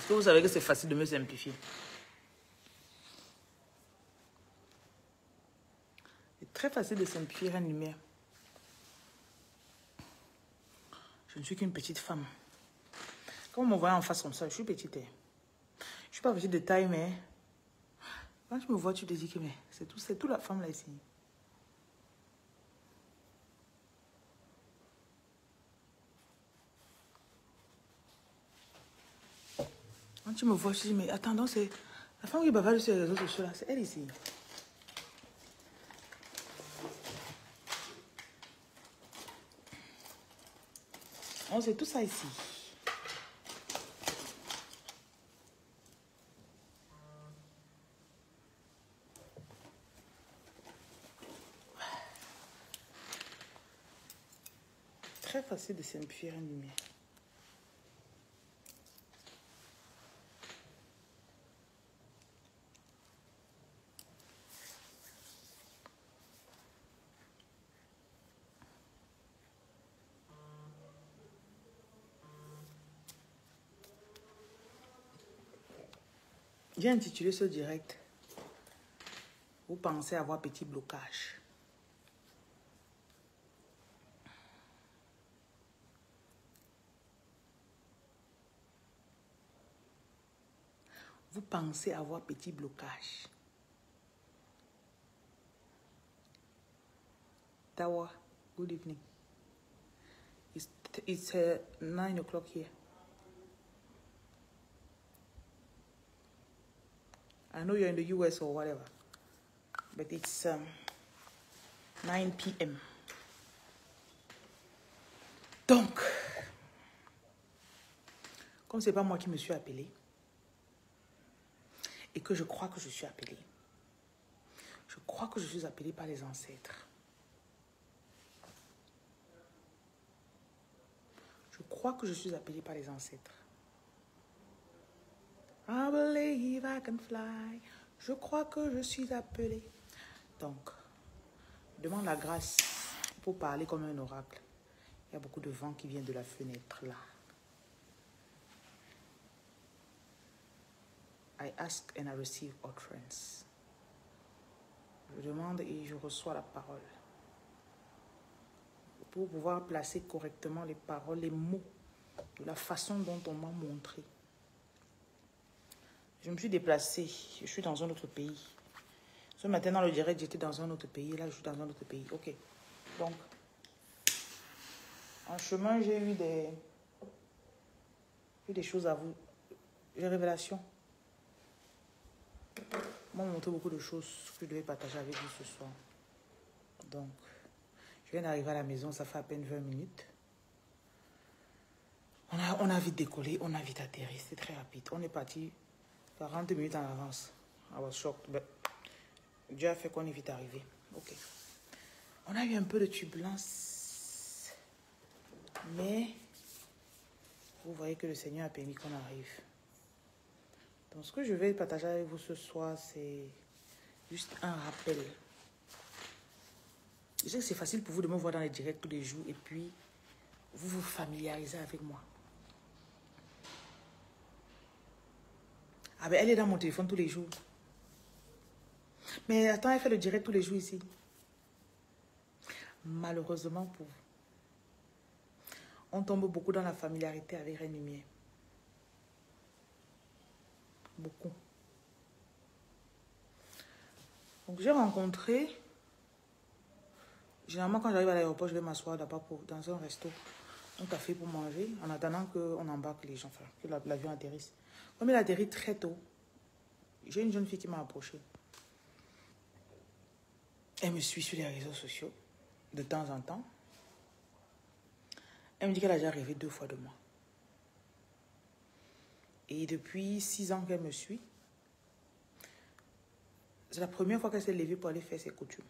Est-ce que vous savez que c'est facile de me simplifier? C'est très facile de simplifier une lumière. Je ne suis qu'une petite femme. Quand vous me voyez en face comme ça, je suis petite. Je ne suis pas petite de taille, mais quand tu me vois, tu te dis que c'est tout la femme là ici. Quand tu me vois, je te dis, mais attends, c'est la femme qui bavarde sur les réseaux sociaux là, c'est elle ici. Oh, c'est tout ça ici. Très facile de simplifier une lumière. J'ai intitulé ce direct. Vous pensez avoir petit blocage. Vous pensez avoir petit blocage. Tawa, good evening. It's 9 o'clock here. I know you're in the US or whatever, but it's 9 p.m. Donc, comme c'est pas moi qui me suis appelée, et que je crois que je suis appelée, je crois que je suis appelée par les ancêtres. Je crois que je suis appelée par les ancêtres. I believe I can fly. Je crois que je suis appelée. Donc, demande la grâce pour parler comme un oracle. Il y a beaucoup de vent qui vient de la fenêtre là. I ask and I receive utterance. Je demande et je reçois la parole. Pour pouvoir placer correctement les paroles, les mots, de la façon dont on m'a montré. Je me suis déplacée, je suis dans un autre pays. Ce matin, dans le direct, j'étais dans un autre pays. Là, je suis dans un autre pays. Ok. Donc, en chemin, j'ai eu des choses à vous. Des révélations. On m'a montré beaucoup de choses que je devais partager avec vous ce soir. Donc, je viens d'arriver à la maison, ça fait à peine 20 minutes. On a vite décollé, on a vite atterri. C'est très rapide. On est parti 40 minutes en avance. I was shocked, but Dieu a fait qu'on est vite arrivé. Ok. On a eu un peu de turbulence. Mais vous voyez que le Seigneur a permis qu'on arrive. Donc ce que je vais partager avec vous ce soir, c'est juste un rappel. Je sais que c'est facile pour vous de me voir dans les directs tous les jours et puis vous vous familiarisez avec moi. Ah ben elle est dans mon téléphone tous les jours. Mais attends, elle fait le direct tous les jours ici. Malheureusement pour vous, on tombe beaucoup dans la familiarité avec Reine Lumière. Beaucoup. Donc j'ai rencontré, généralement quand j'arrive à l'aéroport, je vais m'asseoir d'abord dans un resto, un café pour manger, en attendant qu'on embarque les gens, enfin, que l'avion atterrisse. Comme il atterrit très tôt, j'ai une jeune fille qui m'a approchée. Elle me suit sur les réseaux sociaux, de temps en temps. Elle me dit qu'elle a déjà rêvé 2 fois de moi. Et depuis 6 ans qu'elle me suit, c'est la première fois qu'elle s'est levée pour aller faire ses coutumes.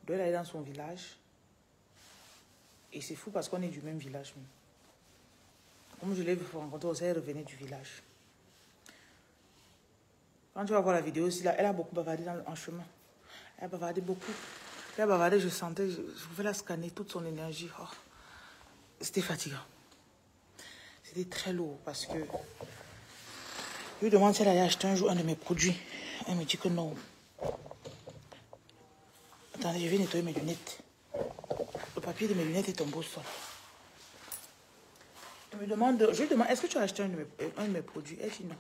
Elle est dans son village. Et c'est fou parce qu'on est du même village. Comme je l'ai rencontrée, elle revenait du village. Quand tu vas voir la vidéo aussi, là, elle a beaucoup bavardé en chemin. Elle a bavardé beaucoup. Elle a bavardé, je sentais, je pouvais la scanner, toute son énergie. Oh, c'était fatigant. C'était très lourd parce que je lui demande si elle allait acheter un jour un de mes produits. Elle me dit que non. Attendez, je vais nettoyer mes lunettes. Le papier de mes lunettes est tombé au sol. Je lui demande, est-ce que tu as acheté un de mes produits? Elle dit non.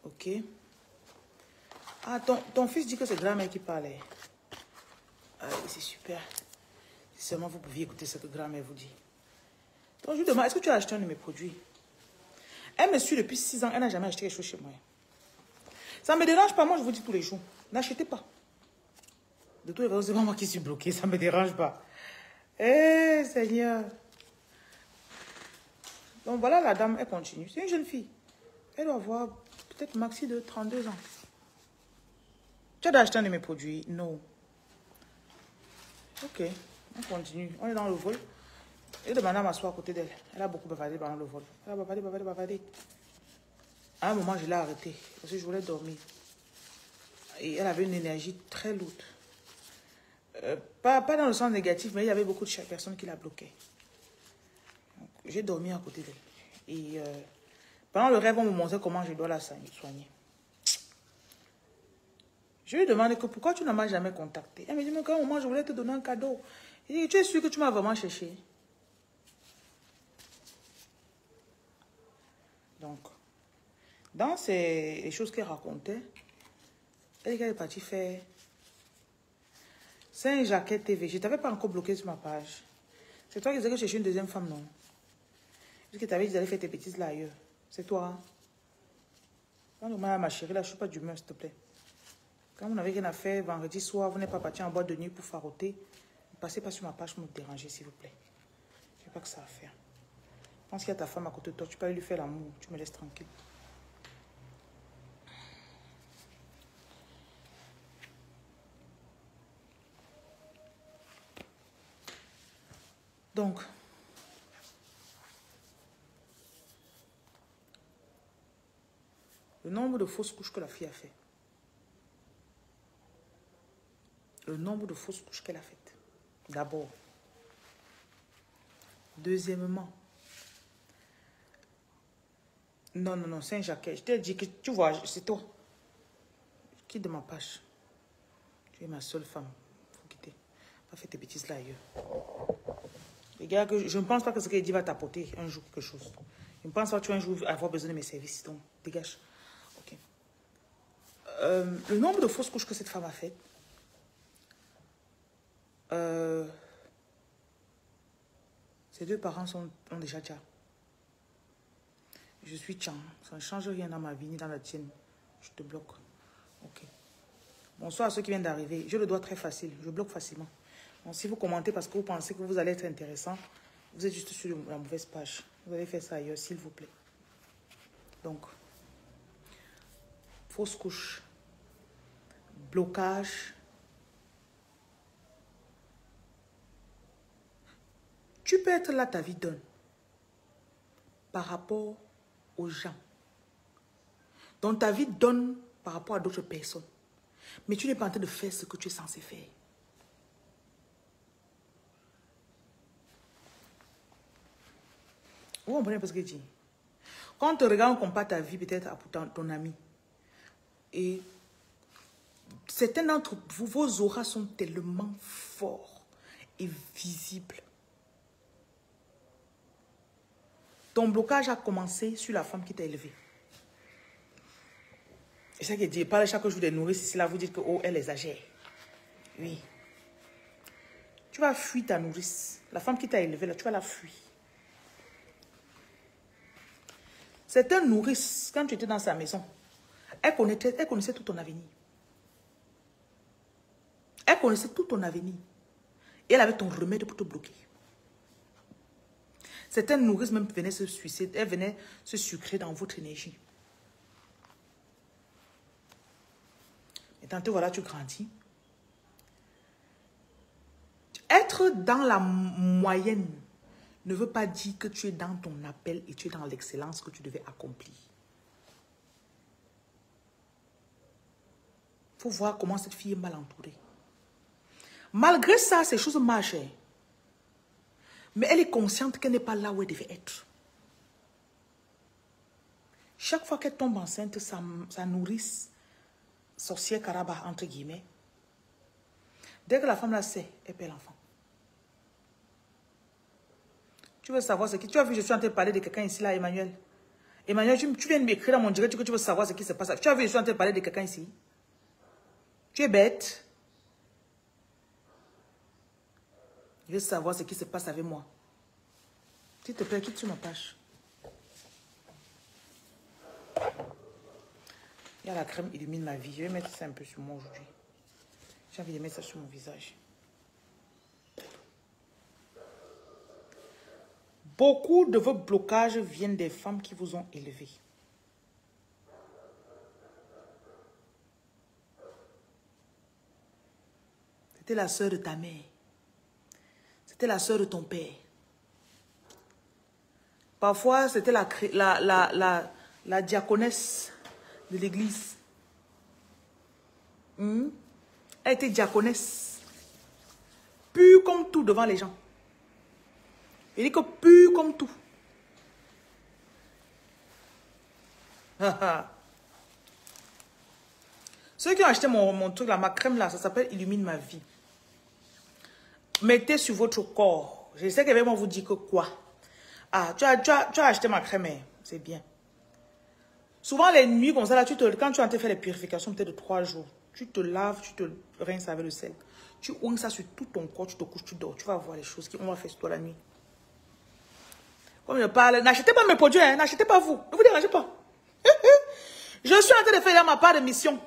Ok. Ah, ton fils dit que c'est grand-mère qui parlait. Ah, c'est super. Si seulement vous pouviez écouter ce que grand-mère vous dit. Donc, je lui demande, est-ce que tu as acheté un de mes produits? Elle me suit depuis 6 ans. Elle n'a jamais acheté quelque chose chez moi. Ça ne me dérange pas. Moi, je vous dis tous les jours. N'achetez pas. De tous les cas, c'est pas moi qui suis bloquée. Ça ne me dérange pas. Eh, Seigneur. Donc, voilà la dame. Elle continue. C'est une jeune fille. Elle doit avoir peut-être maxi de 32 ans. Tu as acheté un de mes produits? Non. Ok. On continue. On est dans le vol. Je demande à m'asseoir à côté d'elle. Elle a beaucoup bavardé pendant le vol. Elle a bavardé. À un moment, je l'ai arrêtée parce que je voulais dormir. Et elle avait une énergie très lourde. Pas dans le sens négatif, mais il y avait beaucoup de personnes qui la bloquaient. J'ai dormi à côté d'elle. Et pendant le rêve, on me montrait comment je dois la soigner. Je lui demande que pourquoi tu ne m'as jamais contacté. Elle me dit, mais quand un moment, je voulais te donner un cadeau. Il dit, tu es sûr que tu m'as vraiment cherché? Donc, dans les choses qu'elle racontait, elle dit qu'elle est partie faire Saint-Jacques TV. Je ne t'avais pas encore bloqué sur ma page. C'est toi qui disais que je cherchais une deuxième femme, non? Parce que tu avais dit d'aller faire tes bêtises là ailleurs. C'est toi. Quand on m'a ma chérie, là, je ne suis pas d'humeur, s'il te plaît. Quand vous n'avez rien à faire, vendredi soir, vous n'êtes pas parti en boîte de nuit pour faroter, ne passez pas sur ma page pour me déranger, s'il vous plaît. Je n'ai pas que ça à faire. Je pense qu'il y a ta femme à côté de toi, tu peux aller lui faire l'amour, tu me laisses tranquille. Donc, le nombre de fausses couches que la fille a fait. Le nombre de fausses couches qu'elle a faites. D'abord. Deuxièmement. Non, Saint-Jacques. Je t'ai dit que, tu vois, c'est toi. Quitte de ma page. Tu es ma seule femme. Faut quitter. Pas faire tes bêtises là ailleurs. Les gars, je ne pense pas que ce qu'elle dit va t'apporter un jour quelque chose. Je ne pense pas que tu vas un jour avoir besoin de mes services. Donc, dégage. Ok. Le nombre de fausses couches que cette femme a faites. Ses deux parents ont déjà Tcha. Je suis Tchang. Ça ne change rien dans ma vie ni dans la tienne. Je te bloque. Ok. Bonsoir à ceux qui viennent d'arriver. Je le dois très facile. Je bloque facilement. Donc, si vous commentez parce que vous pensez que vous allez être intéressant, vous êtes juste sur la mauvaise page. Vous allez faire ça ailleurs, s'il vous plaît. Donc, fausse couche, blocage. Tu peux être là, ta vie donne, par rapport aux gens. Donc, ta vie donne par rapport à d'autres personnes. Mais tu n'es pas en train de faire ce que tu es censé faire. Vous comprenez pas ce que je dis? Quand on te regarde, on compare ta vie peut-être à ton ami. Et certains d'entre vous, vos auras sont tellement forts et visibles. Ton blocage a commencé sur la femme qui t'a élevé. Et ça qui dit, parle chaque jour des nourrices ici, là, vous dites que, oh, elle exagère. Oui. Tu vas fuir ta nourrice. La femme qui t'a élevé, là, tu vas la fuir. C'est un nourrice, quand tu étais dans sa maison, elle connaissait tout ton avenir. Elle connaissait tout ton avenir. Et elle avait ton remède pour te bloquer. Certaines nourrices même venaient se suicider, elles venaient se sucrer dans votre énergie. Et tantôt, voilà, tu grandis. Être dans la moyenne ne veut pas dire que tu es dans ton appel et tu es dans l'excellence que tu devais accomplir. Il faut voir comment cette fille est mal entourée. Malgré ça, ces choses marchent. Mais elle est consciente qu'elle n'est pas là où elle devait être. Chaque fois qu'elle tombe enceinte, sa nourrice, sorcière caraba, entre guillemets, dès que la femme la sait, elle perd l'enfant. Tu veux savoir ce qui... Tu as vu, je suis en train de parler de quelqu'un ici, là, Emmanuel. Emmanuel, tu viens de m'écrire dans mon direct que tu veux savoir ce qui se passe. Tu as vu, je suis en train de parler de quelqu'un ici. Tu es bête. Je veux savoir ce qui se passe avec moi. S'il te plaît, quitte sur ma page. Il y a la crème illumine ma vie. Je vais mettre ça un peu sur moi aujourd'hui. J'ai envie de mettre ça sur mon visage. Beaucoup de vos blocages viennent des femmes qui vous ont élevé. C'était la sœur de ta mère. C'était la sœur de ton père. Parfois, c'était la diaconesse de l'église. Elle était diaconesse. Pure comme tout devant les gens. Il dit que pur comme tout. Ceux qui ont acheté mon truc là, ma crème là, ça s'appelle Illumine ma vie. Mettez sur votre corps. Je sais qu'avec moi vous dit que quoi. Ah, tu as acheté ma crème, c'est bien. Souvent les nuits comme ça là, quand tu es en train de faire les purifications peut-être de 3 jours, tu te laves, tu te rinces avec le sel. Tu oignes ça sur tout ton corps, tu te couches, tu dors. Tu vas voir les choses qu'on va faire sur toi la nuit. Comme je parle, n'achetez pas mes produits, hein, n'achetez pas vous. Ne vous dérangez pas. Je suis en train de faire ma part de mission.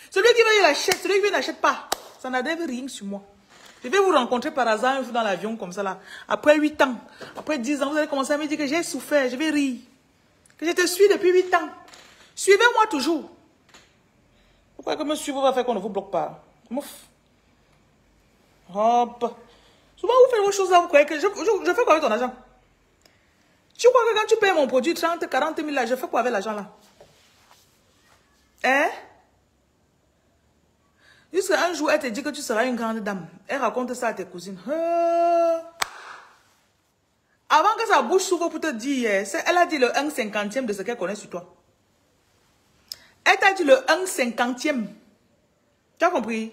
Celui qui veut, il achète. Celui qui n'achète pas, ça n'adhère rien sur moi. Je vais vous rencontrer par hasard un jour dans l'avion comme ça là. Après 8 ans, après 10 ans, vous allez commencer à me dire que j'ai souffert. Je vais rire. Que je te suis depuis 8 ans. Suivez-moi toujours. Pourquoi que me suivre va faire qu'on ne vous bloque pas? Mouf. Hop. Souvent vous faites vos choses là, vous croyez que je fais quoi avec ton argent? Tu crois que quand tu payes mon produit 30, 40 000 là, je fais quoi avec l'argent là? Hein? Jusqu'à un jour, elle te dit que tu seras une grande dame. Elle raconte ça à tes cousines. Avant que sa bouche s'ouvre pour te dire, elle a dit le 1/50e de ce qu'elle connaît sur toi. Elle t'a dit le 1/50e. Tu as compris?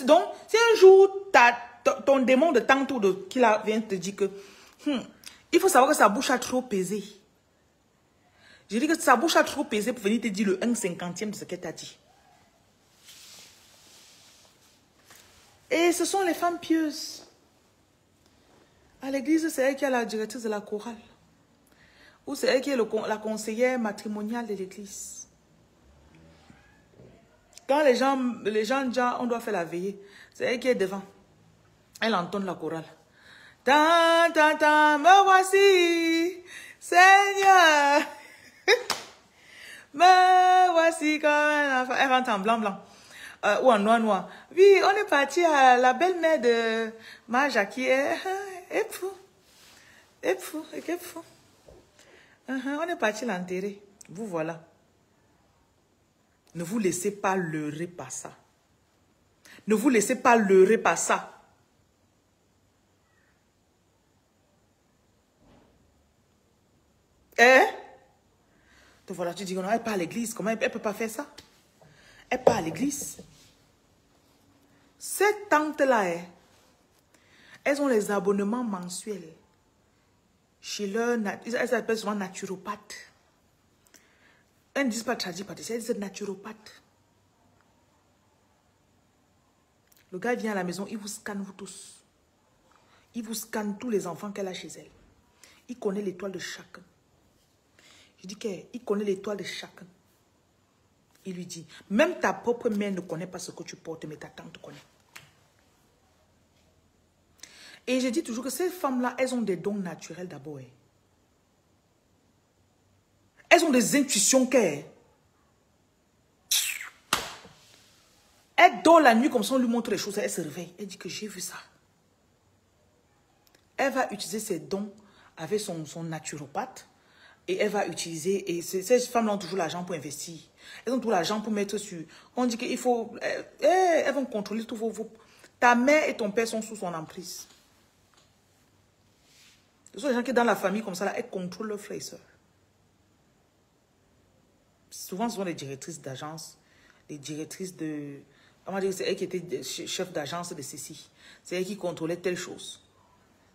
Donc, si un jour, ton démon de tantôt qui vient te dire que il faut savoir que sa bouche a trop pesé. Je dis que sa bouche a trop pesé pour venir te dire le 1/50e de ce qu'elle t'a dit. Et ce sont les femmes pieuses. À l'église, c'est elle qui est la directrice de la chorale. Ou c'est elle qui est la conseillère matrimoniale de l'église. Quand les gens disent on doit faire la veillée, c'est elle qui est devant. Elle entonne la chorale. Tant, tant, tant, me voici, Seigneur. Me voici comme un enfant. Elle rentre en blanc, blanc. Ou en noir, noir. Oui, on est parti à la belle-mère de ma Jackie. Et fou. Et fou. Et fou. On est parti l'enterrer. Vous voilà. Ne vous laissez pas leurrer par ça. Ne vous laissez pas leurrer par ça. Te voilà, tu dis non, elle part à l'église. Comment elle ne peut pas faire ça? Elle part à l'église. Ces tantes-là, elles ont les abonnements mensuels. Chez leur, elles s'appellent souvent naturopathes. Elles ne disent pas tradipathes, elles disent naturopathes. Le gars vient à la maison, il vous scanne vous tous. Il vous scanne tous les enfants qu'elle a chez elle. Il connaît l'étoile de chacun. Je dis qu'il connaît l'étoile de chacun. Il lui dit, même ta propre mère ne connaît pas ce que tu portes, mais ta tante connaît. Et je dis toujours que ces femmes-là, elles ont des dons naturels d'abord. Elles ont des intuitions qu'elles... Elle dort la nuit comme ça, on lui montre les choses, elle se réveille. Elle dit que j'ai vu ça. Elle va utiliser ses dons avec son naturopathe. Et elle va utiliser, et ces femmes-là ont toujours l'argent pour investir. Elles ont toujours l'argent pour mettre sur... On dit qu'il faut... Elles vont contrôler tous Ta mère et ton père sont sous son emprise. Ce sont les gens qui, dans la famille comme ça, là, elles contrôlent leurs frères et sœurs. Souvent, ce sont les directrices d'agence, les directrices de... On va dire que c'est elle qui était chef d'agence de ceci. C'est elle qui contrôlait telle chose.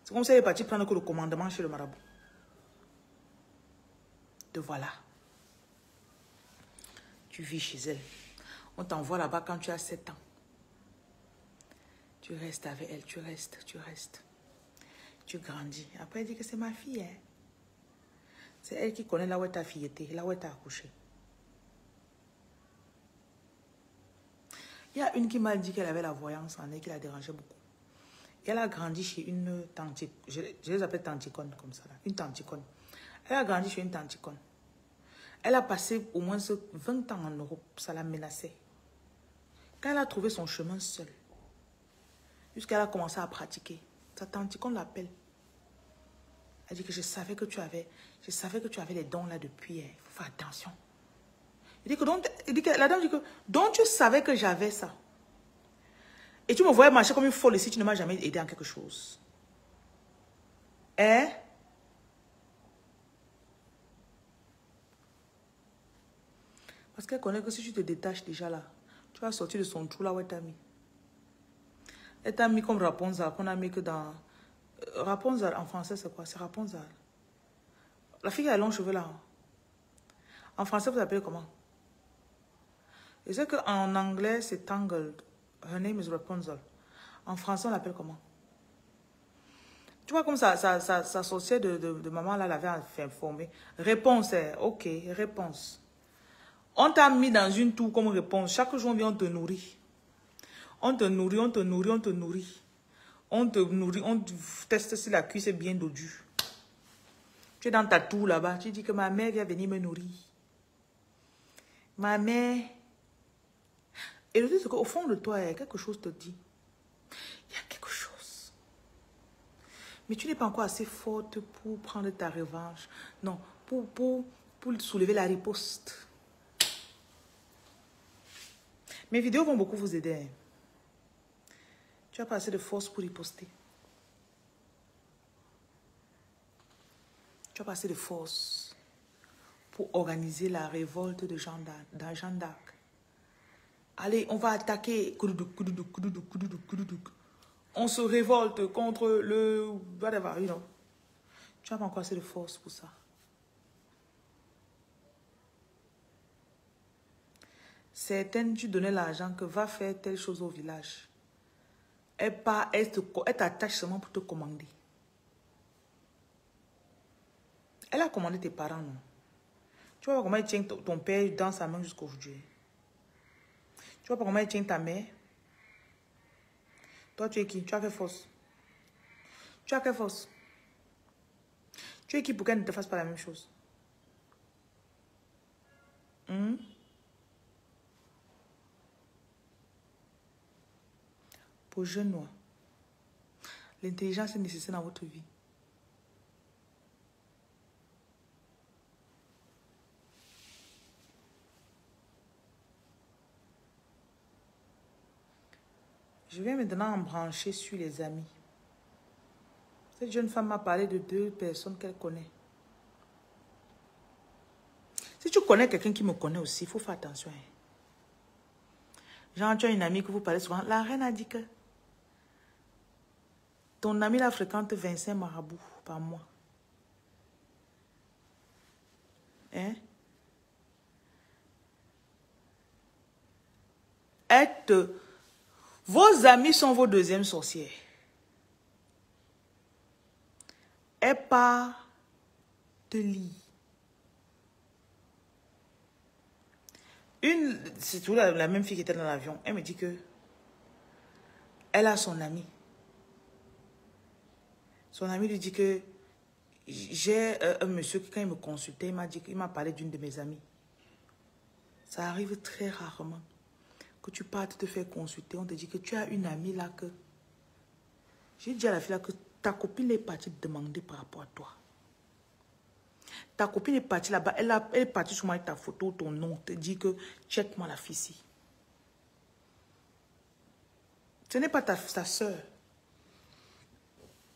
C'est comme si elle est partie prendre que le commandement chez le marabout. Te voilà. Tu vis chez elle. On t'envoie là-bas quand tu as 7 ans. Tu restes avec elle, tu restes. Tu grandis. Après, elle dit que c'est ma fille. Hein. C'est elle qui connaît là où ta fille était, là où elle t'a accouché. Il y a une qui m'a dit qu'elle avait la voyance en elle, qui la dérangeait beaucoup. Elle a grandi chez une tante, je les appelle tanticone comme ça, là, une tanticone. Elle a grandi chez une tanticone. Elle a passé au moins 20 ans en Europe, ça la menaçait. Quand elle a trouvé son chemin seule, jusqu'elle a commencé à pratiquer, sa tanticone l'appelle. Elle dit que je savais que tu avais les dons là depuis, il faut faire attention. La dame dit que, donc tu savais que j'avais ça. Et tu me voyais marcher comme une folle si tu ne m'as jamais aidé en quelque chose. Hein? Parce qu'elle connaît que si tu te détaches déjà là, tu vas sortir de son trou là où elle t'a mis. Elle t'a mis comme Rapunzel, qu'on a mis que dans... Rapunzel en français c'est quoi? C'est Rapunzel. La fille qui a longs cheveux là. En français vous appelez comment? Je sais qu'en anglais c'est Tangled. Her name is Rapunzel. En français, on l'appelle comment? Tu vois comme sa sorcière de maman, là, l'avait informé. Réponse, ok, réponse. On t'a mis dans une tour comme réponse. Chaque jour, on vient, on te nourrit. On te nourrit, on te nourrit, on te nourrit. On te nourrit, on teste si la cuisse est bien dodue. Tu es dans ta tour là-bas, tu dis que ma mère vient venir me nourrir. Ma mère... Et le truc, c'est qu'au fond de toi, quelque chose te dit. Il y a quelque chose. Mais tu n'es pas encore assez forte pour prendre ta revanche. Non, pour soulever la riposte. Mes vidéos vont beaucoup vous aider. Tu n'as pas assez de force pour riposter. Tu n'as pas assez de force pour organiser la révolte de Jeanne d'Arc. Allez, on va attaquer. On se révolte contre le... Whatever, you know. Tu n'as pas encore assez de force pour ça. Certaines, tu donnais l'argent que va faire telle chose au village. Elle t'attache seulement pour te commander. Elle a commandé tes parents, non? Tu vois comment elle tient ton père dans sa main jusqu'aujourd'hui. Tu vois pas comment elle tient ta mère? Toi, tu es qui? Tu as quelle force? Tu as quelle force? Tu es qui pour qu'elle ne te fasse pas la même chose? Pour jeunes noirs, l'intelligence est nécessaire dans votre vie. Je vais maintenant en brancher sur les amis. Cette jeune femme m'a parlé de 2 personnes qu'elle connaît. Si tu connais quelqu'un qui me connaît aussi, il faut faire attention. Genre, tu as une amie que vous parlez souvent. La reine a dit que ton ami la fréquente 25 marabouts par mois. Hein? Vos amis sont vos deuxièmes sorcières. Elle part te lit. C'est toujours la même fille qui était dans l'avion. Elle me dit que elle a son ami. Son ami lui dit que j'ai un monsieur qui, quand il me consultait, il m'a parlé d'une de mes amies. Ça arrive très rarement que tu partes te faire consulter. On te dit que tu as une amie là que... J'ai dit à la fille là que ta copine est partie te demander par rapport à toi. Ta copine est partie là-bas. Elle est partie sur moi avec ta photo, ton nom. Te dit que check-moi la fille ici. Ce n'est pas ta soeur.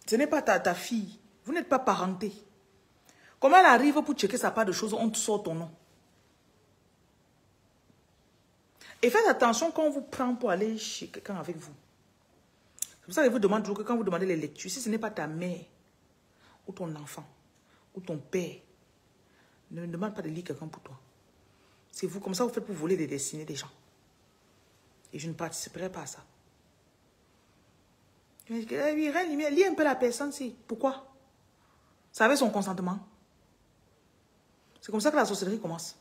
Ce n'est pas ta fille. Vous n'êtes pas parenté. Comment elle arrive pour checker sa part de choses, on te sort ton nom. Et faites attention quand on vous prend pour aller chez quelqu'un avec vous. C'est pour ça que je vous demande toujours que quand vous demandez les lectures, si ce n'est pas ta mère, ou ton enfant, ou ton père, ne demande pas de lire quelqu'un pour toi. C'est vous, comme ça vous faites pour voler des destinées des gens. Et je ne participerai pas à ça. Je me dis, oui, lis un peu la personne, si. Pourquoi? Ça avait son consentement. C'est comme ça que la sorcellerie commence.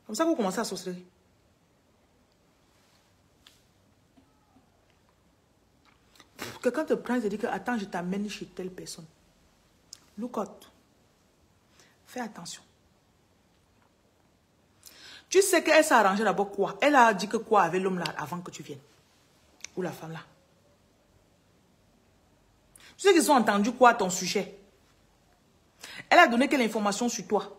Comme ça que vous commencez la sorcellerie. Quelqu'un te prend et te dit que attends, je t'amène chez telle personne. Look out. Fais attention. Tu sais qu'elle s'est arrangée d'abord quoi? Elle a dit que quoi avec l'homme là avant que tu viennes? Ou la femme là? Tu sais qu'ils ont entendu quoi à ton sujet? Elle a donné quelle information sur toi?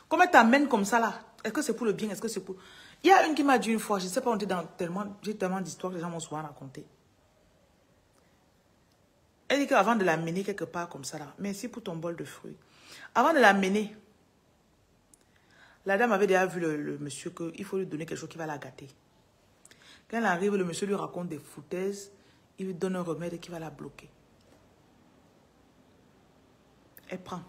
Comment elle t'amène comme ça là? Est-ce que c'est pour le bien? Est-ce que c'est pour... Il y a une qui m'a dit une fois, je ne sais pas, on était dans j'ai tellement d'histoires que les gens m'ont souvent raconté. Elle dit qu'avant de l'amener quelque part comme ça là, merci pour ton bol de fruits. Avant de l'amener, la dame avait déjà vu le monsieur qu'il faut lui donner quelque chose qui va la gâter. Quand elle arrive, le monsieur lui raconte des foutaises, il lui donne un remède qui va la bloquer. Elle prend.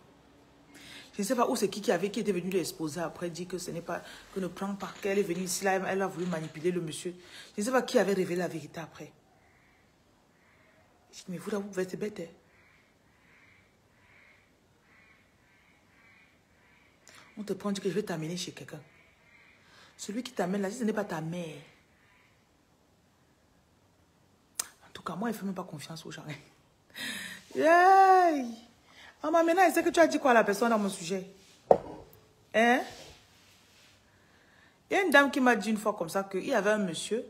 Je ne sais pas où c'est qui était venu l'exposer après, dit que ce n'est pas, que ne prend pas, qu'elle est venue ici là, elle a voulu manipuler le monsieur. Je ne sais pas qui avait révélé la vérité après. Je dis, mais vous là, vous êtes bête. Hein? On te prend, dit que je vais t'amener chez quelqu'un. Celui qui t'amène là, si ce n'est pas ta mère. En tout cas, moi, je ne fais même pas confiance aux gens. Hey! Ah, mais maintenant, est-ce que tu as dit quoi à la personne dans mon sujet? Hein? Il y a une dame qui m'a dit une fois comme ça qu'il y avait un monsieur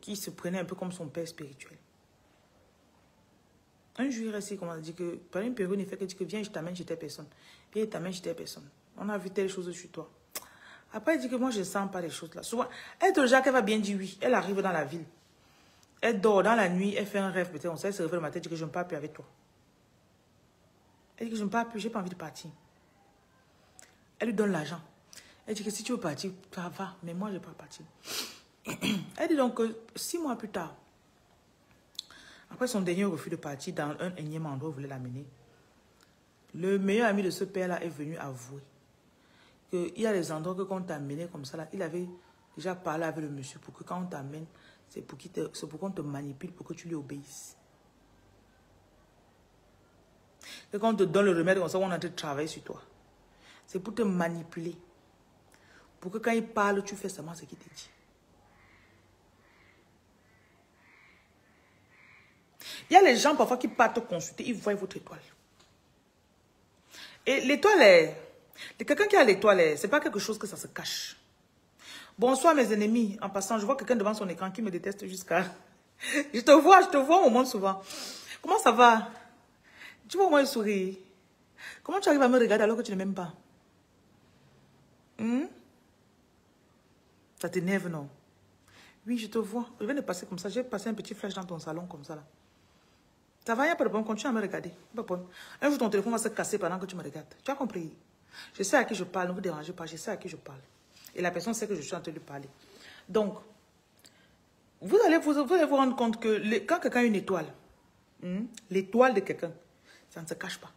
qui se prenait un peu comme son père spirituel. Un jour, il reste, comme on a dit que par une période, il fait que dit que viens, je t'amène chez telle personne. Et il t'amène chez telle personne. On a vu telle chose sur toi. Après, il dit que moi, je ne sens pas les choses là. Souvent, elle te jette, elle va bien dire oui. Elle arrive dans la ville. Elle dort dans la nuit, elle fait un rêve, peut-être. On sait, elle se réveille le matin, elle dit que je ne parle plus avec toi. Elle dit que je ne parle plus, je n'ai pas envie de partir. Elle lui donne l'argent. Elle dit que si tu veux partir, ça va, mais moi, je ne vais pas partir. Elle dit donc que 6 mois plus tard, après son dernier refus de partir dans un énième endroit où il voulait l'amener, le meilleur ami de ce père-là est venu avouer qu'il y a des endroits que quand on t'amenait comme ça, là, il avait déjà parlé avec le monsieur pour que quand on t'amène, c'est pour qu'on te manipule, pour que tu lui obéisses. Et quand on te donne le remède comme ça, on est en train de travailler sur toi. C'est pour te manipuler. Pour que quand il parle, tu fais seulement ce qu'il te dit. Il y a les gens parfois qui partent consulter, ils voient votre étoile. Et l'étoile est... Quelqu'un qui a l'étoile, c'est pas quelque chose que ça se cache. Bonsoir mes ennemis. En passant, je vois quelqu'un devant son écran qui me déteste jusqu'à... Je te vois au monde souvent. Comment ça va? Tu vois au moins le sourire. Comment tu arrives à me regarder alors que tu ne m'aimes pas? Ça t'énerve, non? Oui, je te vois. Je viens de passer comme ça. J'ai passé un petit flash dans ton salon comme ça là. Ça va, il n'y a pas de problème. Continue à me regarder. Pas de problème. Un jour, ton téléphone va se casser pendant que tu me regardes. Tu as compris? Je sais à qui je parle. Ne vous dérangez pas. Je sais à qui je parle. Et la personne sait que je suis en train de parler. Donc, vous allez vous rendre compte que quand quelqu'un a une étoile, l'étoile de quelqu'un, ça ne se cache pas.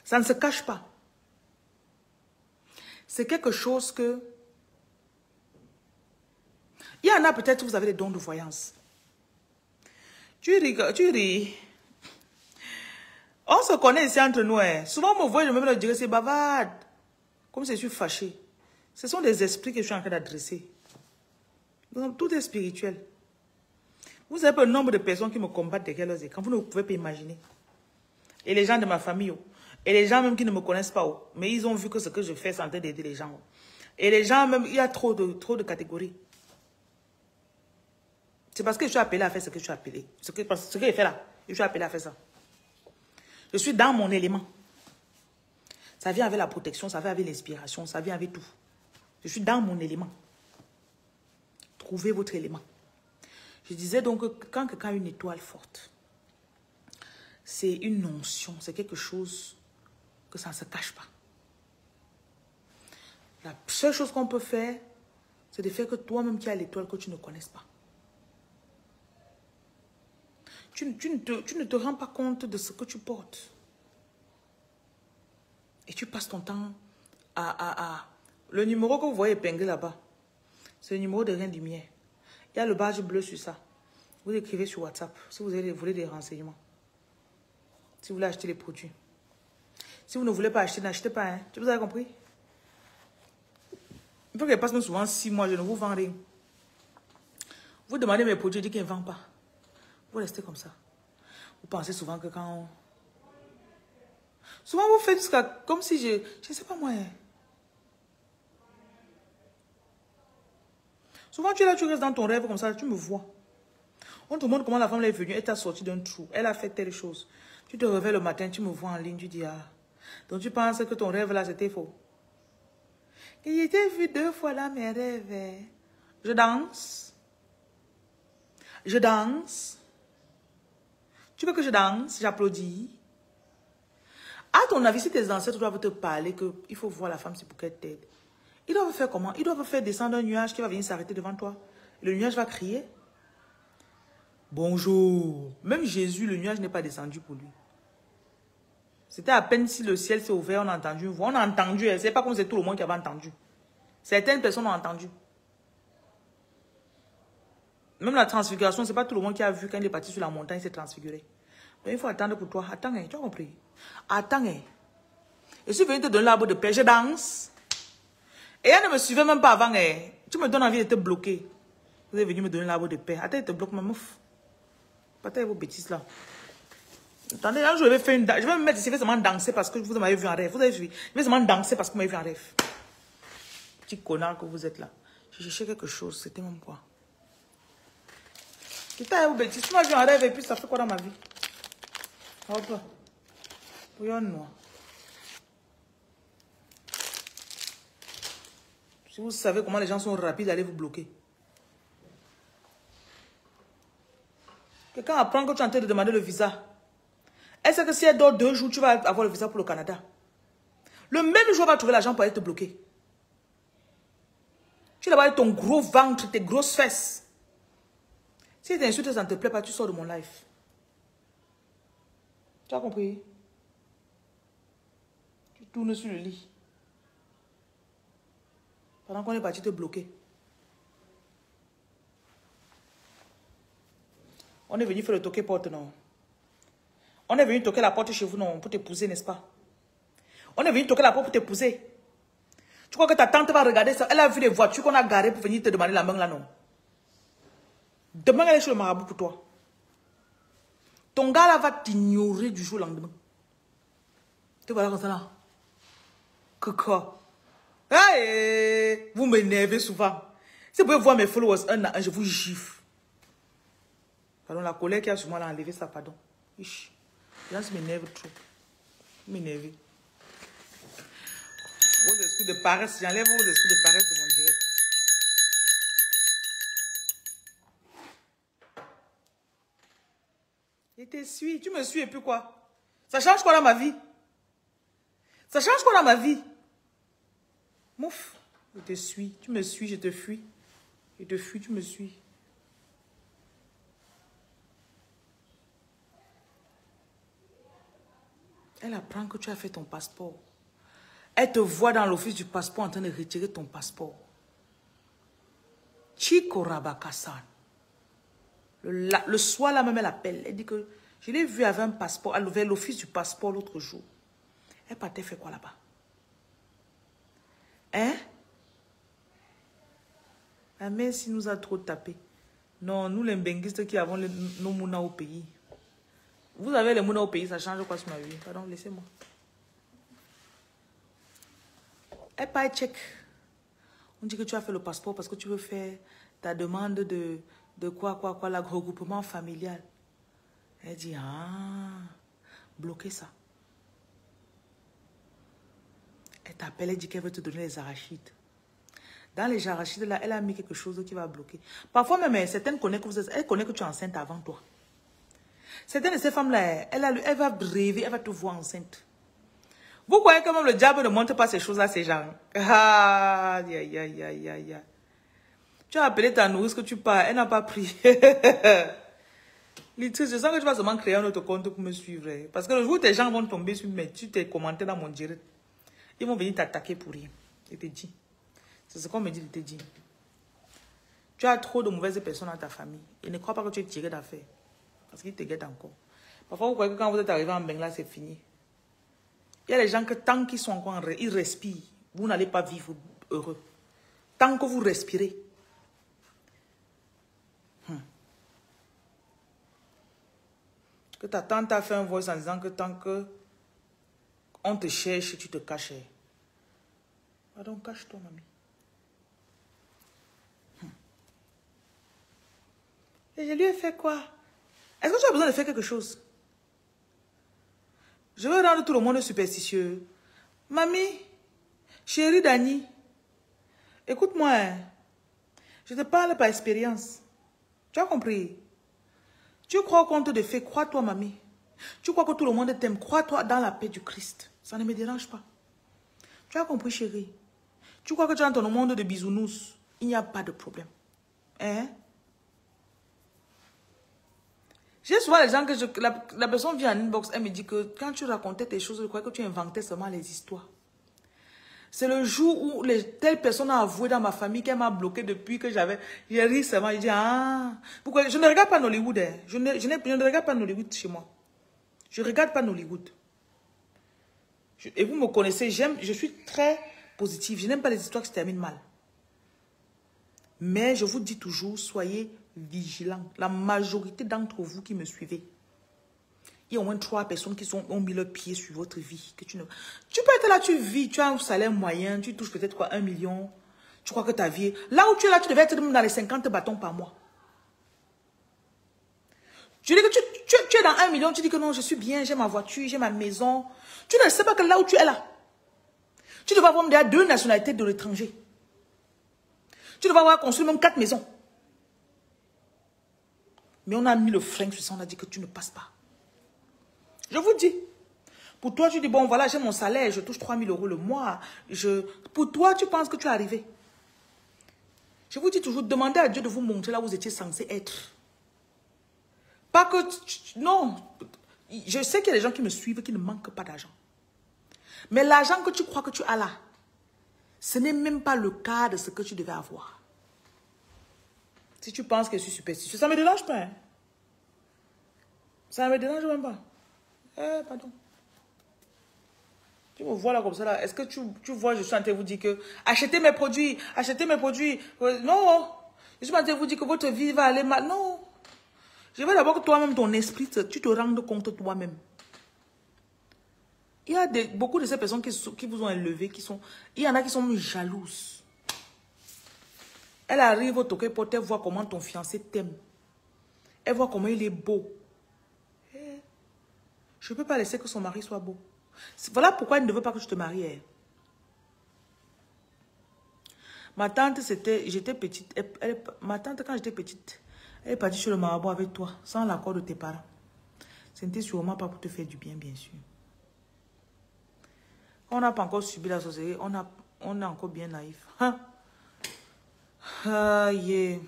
Ça ne se cache pas. C'est quelque chose que... Il y en a peut-être, vous avez des dons de voyance. Tu ris. On se connaît ici entre nous. Hein. Souvent, on me voit, je me dis que c'est bavarde. Comme si je suis fâché. Ce sont des esprits que je suis en train d'adresser. Donc, tout est spirituel. Vous avez un nombre de personnes qui me combattent derrière leurs écrans. Vous ne pouvez pas imaginer. Et les gens de ma famille. Et les gens même qui ne me connaissent pas. Mais ils ont vu que ce que je fais, c'est en train d'aider les gens. Et les gens même, il y a trop de catégories. C'est parce que je suis appelé à faire ce que je suis appelé. Ce que j'ai fait là, je suis appelé à faire ça. Je suis dans mon élément. Ça vient avec la protection, ça vient avec l'inspiration, ça vient avec tout. Je suis dans mon élément. Trouvez votre élément. Je disais donc que quand quelqu'un a une étoile forte, c'est une notion, c'est quelque chose que ça ne se cache pas. La seule chose qu'on peut faire, c'est de faire que toi-même qui as l'étoile que tu ne connaisses pas. Tu ne te rends pas compte de ce que tu portes. Et tu passes ton temps à... Le numéro que vous voyez épinglé là-bas, c'est le numéro de Reine Lumière. Il y a le badge bleu sur ça. Vous écrivez sur WhatsApp si vous voulez des renseignements. Si vous voulez acheter les produits. Si vous ne voulez pas acheter, n'achetez pas. Hein. Vous avez compris? Il faut qu'elle passe souvent 6 mois, je ne vous vends rien. Vous demandez mes produits, je dis qu'ils ne vendent pas. Vous restez comme ça. Vous pensez souvent que quand... Souvent vous faites jusqu'à... Comme si je... Je ne sais pas moi. Hein. Souvent tu es là, tu restes dans ton rêve comme ça, tu me vois. On te montre comment la femme est venue, elle t'a sorti d'un trou, elle a fait telle chose. Tu te réveilles le matin, tu me vois en ligne, tu dis ah. Donc tu penses que ton rêve là c'était faux. Il était vu 2 fois dans mes rêves. Je danse. Je danse. Tu veux que je danse? J'applaudis. À ton avis, si tes ancêtres doivent te parler qu'il faut voir la femme, c'est pour qu'elle t'aide. Ils doivent faire comment? Ils doivent faire descendre un nuage qui va venir s'arrêter devant toi. Le nuage va crier. Bonjour. Même Jésus, le nuage n'est pas descendu pour lui. C'était à peine si le ciel s'est ouvert, on a entendu une voix. On a entendu, c'est pas comme c'est tout le monde qui avait entendu. Certaines personnes ont entendu. Même la transfiguration, c'est pas tout le monde qui a vu quand il est parti sur la montagne, il s'est transfiguré. Donc il faut attendre pour toi. Attends, tu as compris? Attends. Je suis venu te donner l'arbre de paix, je danse. Et elle ne me suivait même pas avant. Tu me donnes envie de te bloquer. Vous êtes venu me donner l'arbre de paix. Attends, il te bloque ma meuf. Partez vos bêtises là. Attendez, là, je vais faire une danse. Je vais me mettre ici, je vais seulement danser parce que vous m'avez vu en rêve. Vous avez vu? Je vais seulement danser parce que vous m'avez vu en rêve. Petit connard que vous êtes là. Je cherchais quelque chose, c'était même quoi? Putain, vous bêtises. Tu m'as vu en rêve et puis ça fait quoi dans ma vie? Hop. Bouillon noir. Si vous savez comment les gens sont rapides, allez vous bloquer. Quelqu'un apprend que tu es en train de demander le visa. Est-ce que si elle dort 2 jours, tu vas avoir le visa pour le Canada? Le même jour, elle va trouver l'argent pour aller te bloquer. Tu vas avec ton gros ventre, tes grosses fesses. Si t'insultes, ça ne te plaît pas, tu sors de mon live. Tu as compris? Tu tournes sur le lit. Pendant qu'on est parti te bloquer. On est venu faire le toquer porte, non? On est venu toquer la porte chez vous, non? Pour t'épouser, n'est-ce pas? On est venu toquer la porte pour t'épouser. Tu crois que ta tante va regarder ça? Elle a vu les voitures qu'on a garées pour venir te demander la main là, non? Demain, elle est sur le marabout pour toi. Ton gars là va t'ignorer du jour au lendemain. Tu vois là comme ça là. Que quoi? Hey, vous m'énervez souvent. Si vous pouvez voir mes followers un à un, je vous gifle. Pardon, la colère qui a sur moi, elle a enlevé ça, pardon. Ish. Les gens m'énervent trop. Vous m'énervez. Vos esprits de paresse, j'enlève vos esprits de paresse de mon direct. Je te suis, tu me suis et puis quoi? Ça change quoi dans ma vie? Ça change quoi dans ma vie? Mouf, je te suis, tu me suis, je te fuis. Je te fuis, tu me suis. Elle apprend que tu as fait ton passeport. Elle te voit dans l'office du passeport en train de retirer ton passeport. Chico Rabakasan. Le soir là même elle appelle. Elle dit que je l'ai vu avec un passeport. Elle ouvert l'office du passeport l'autre jour. Elle partait faire quoi là-bas? Hein? La mère si nous a trop tapé. Non, nous les benguistes qui avons nos mounas au pays. Vous avez les mounas au pays, ça change quoi sur ma vie? Pardon, laissez-moi. Elle paye check. On dit que tu as fait le passeport parce que tu veux faire ta demande de quoi, le regroupement familial. Elle dit, ah, bloquez ça. t'appelle, elle dit qu'elle veut te donner les arachides. Dans les arachides, là, elle a mis quelque chose qui va bloquer. Parfois même, certaines connaissent elle connaît que tu es enceinte avant toi. Certaines de ces femmes-là, elle va rêver, elle va te voir enceinte. Vous croyez que même le diable ne montre pas ces choses à ces gens? Ah, aïe, aïe, aïe, aïe, aïe. Tu as appelé ta nourrice que tu pars, elle n'a pas pris. Litrice, je sens que tu vas seulement créer un autre compte pour me suivre. Parce que le jour où tes gens vont tomber sur tes commentaires dans mon direct, ils vont venir t'attaquer pour rien. Je te dis. C'est ce qu'on me dit de te dire. Tu as trop de mauvaises personnes dans ta famille. Et ne crois pas que tu es tiré d'affaire. Parce qu'ils te guettent encore. Parfois, vous croyez que quand vous êtes arrivé en Bengla, c'est fini. Il y a des gens que tant qu'ils sont encore ils respirent, vous n'allez pas vivre heureux. Tant que vous respirez. Que ta tante a fait un voice en disant que tant que on te cherche, tu te caches. Pardon, cache-toi, mamie. Et je lui ai fait quoi? Est-ce que tu as besoin de faire quelque chose? Je veux rendre tout le monde superstitieux. Mamie, chérie Dani, écoute-moi. Je te parle par expérience. Tu as compris? Tu crois au compte de fait, crois-toi, mamie. Tu crois que tout le monde t'aime, crois-toi dans la paix du Christ. Ça ne me dérange pas. Tu as compris, chérie? Tu crois que tu es dans ton monde de bisounours, il n'y a pas de problème. Hein? J'ai souvent les gens que la personne vient en inbox, elle me dit que quand tu racontais tes choses, je croyais que tu inventais seulement les histoires. C'est le jour où telle personne a avoué dans ma famille qu'elle m'a bloqué depuis que j'ai ri seulement. Je dis, ah, pourquoi? Je ne regarde pas Nollywood. Hein. Je ne regarde pas Nollywood chez moi. Je ne regarde pas Nollywood. Et vous me connaissez, je suis très positive. Je n'aime pas les histoires qui se terminent mal. Mais je vous dis toujours, soyez vigilants. La majorité d'entre vous qui me suivez, il y a au moins 3 personnes qui ont mis leurs pieds sur votre vie. Tu peux être là, tu vis, tu as un salaire moyen, tu touches peut-être 1 million. Tu crois que ta vie... Là où tu es là, tu devais être dans les 50 bâtons par mois. Tu dis que tu es dans 1 million, tu dis que non, je suis bien, j'ai ma voiture, j'ai ma maison. Tu ne sais pas que là où tu es là, tu devais avoir déjà 2 nationalités de l'étranger. Tu devais avoir construit même 4 maisons. Mais on a mis le frein sur ça, on a dit que tu ne passes pas. Je vous dis. Pour toi, tu dis, bon, voilà, j'ai mon salaire, je touche 3 000 € le mois. Pour toi, tu penses que tu es arrivé. Je vous dis toujours, demandez à Dieu de vous montrer là où vous étiez censé être. Pas que... Non. Je sais qu'il y a des gens qui me suivent qui ne manquent pas d'argent. Mais l'argent que tu crois que tu as là, ce n'est même pas le cas de ce que tu devais avoir. Si tu penses que je suis superstitieux, ça ne me dérange pas. Hein? Ça ne me dérange même pas. Pardon. Tu me vois là comme ça là. Est-ce que tu vois, je suis en train de vous dire que achetez mes produits, achetez mes produits. Non. Je suis en train de vous dire que votre vie va aller mal. Non. Je veux d'abord que toi-même, ton esprit, tu te rendes compte toi-même. Il y a beaucoup de ces personnes qui vous ont élevé, il y en a qui sont jalouses. Elle arrive au toquet pour te voir comment ton fiancé t'aime. Elle voit comment il est beau. Je ne peux pas laisser que son mari soit beau. Voilà pourquoi elle ne veut pas que je te marie. Hein. Ma tante, j'étais petite. Ma tante, quand j'étais petite, elle est partie sur le marabout avec toi, sans l'accord de tes parents. Ce n'était sûrement pas pour te faire du bien, bien sûr. On n'a pas encore subi la société, on est encore bien naïf. Hein? Yeah.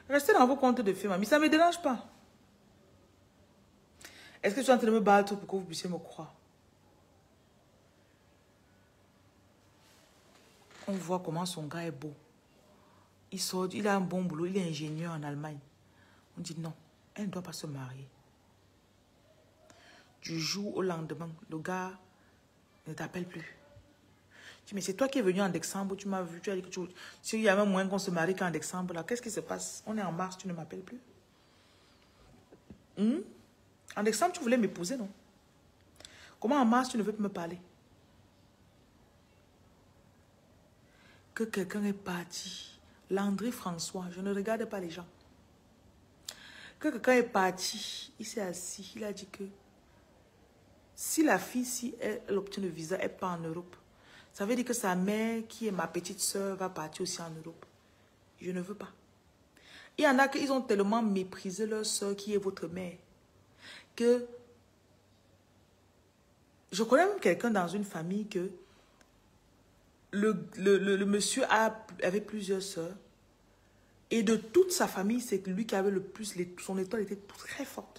Restez dans vos comptes de filles, mais ça ne me dérange pas. Est-ce que tu es en train de me battre pour que vous puissiez me croire? On voit comment son gars est beau. Il sort, il a un bon boulot, il est ingénieur en Allemagne. On dit non, elle ne doit pas se marier. Du jour au lendemain, le gars ne t'appelle plus. Tu dis, mais c'est toi qui es venu en décembre, tu m'as vu, tu as dit que s'il y a même moins qu'on se marie qu'en décembre, là, qu'est-ce qui se passe? On est en mars, tu ne m'appelles plus. En décembre, tu voulais m'épouser, non? Comment en mars, tu ne veux plus me parler? Que quelqu'un est parti. Landry François, je ne regarde pas les gens. Que quelqu'un est parti, il s'est assis, il a dit que Si la fille, si elle obtient le visa, elle part en Europe, ça veut dire que sa mère, qui est ma petite soeur, va partir aussi en Europe. Je ne veux pas. Il y en a qui ont tellement méprisé leur soeur, qui est votre mère, que je connais même quelqu'un dans une famille que le monsieur avait plusieurs soeurs. Et de toute sa famille, c'est lui qui avait le plus... Son étoile était très forte.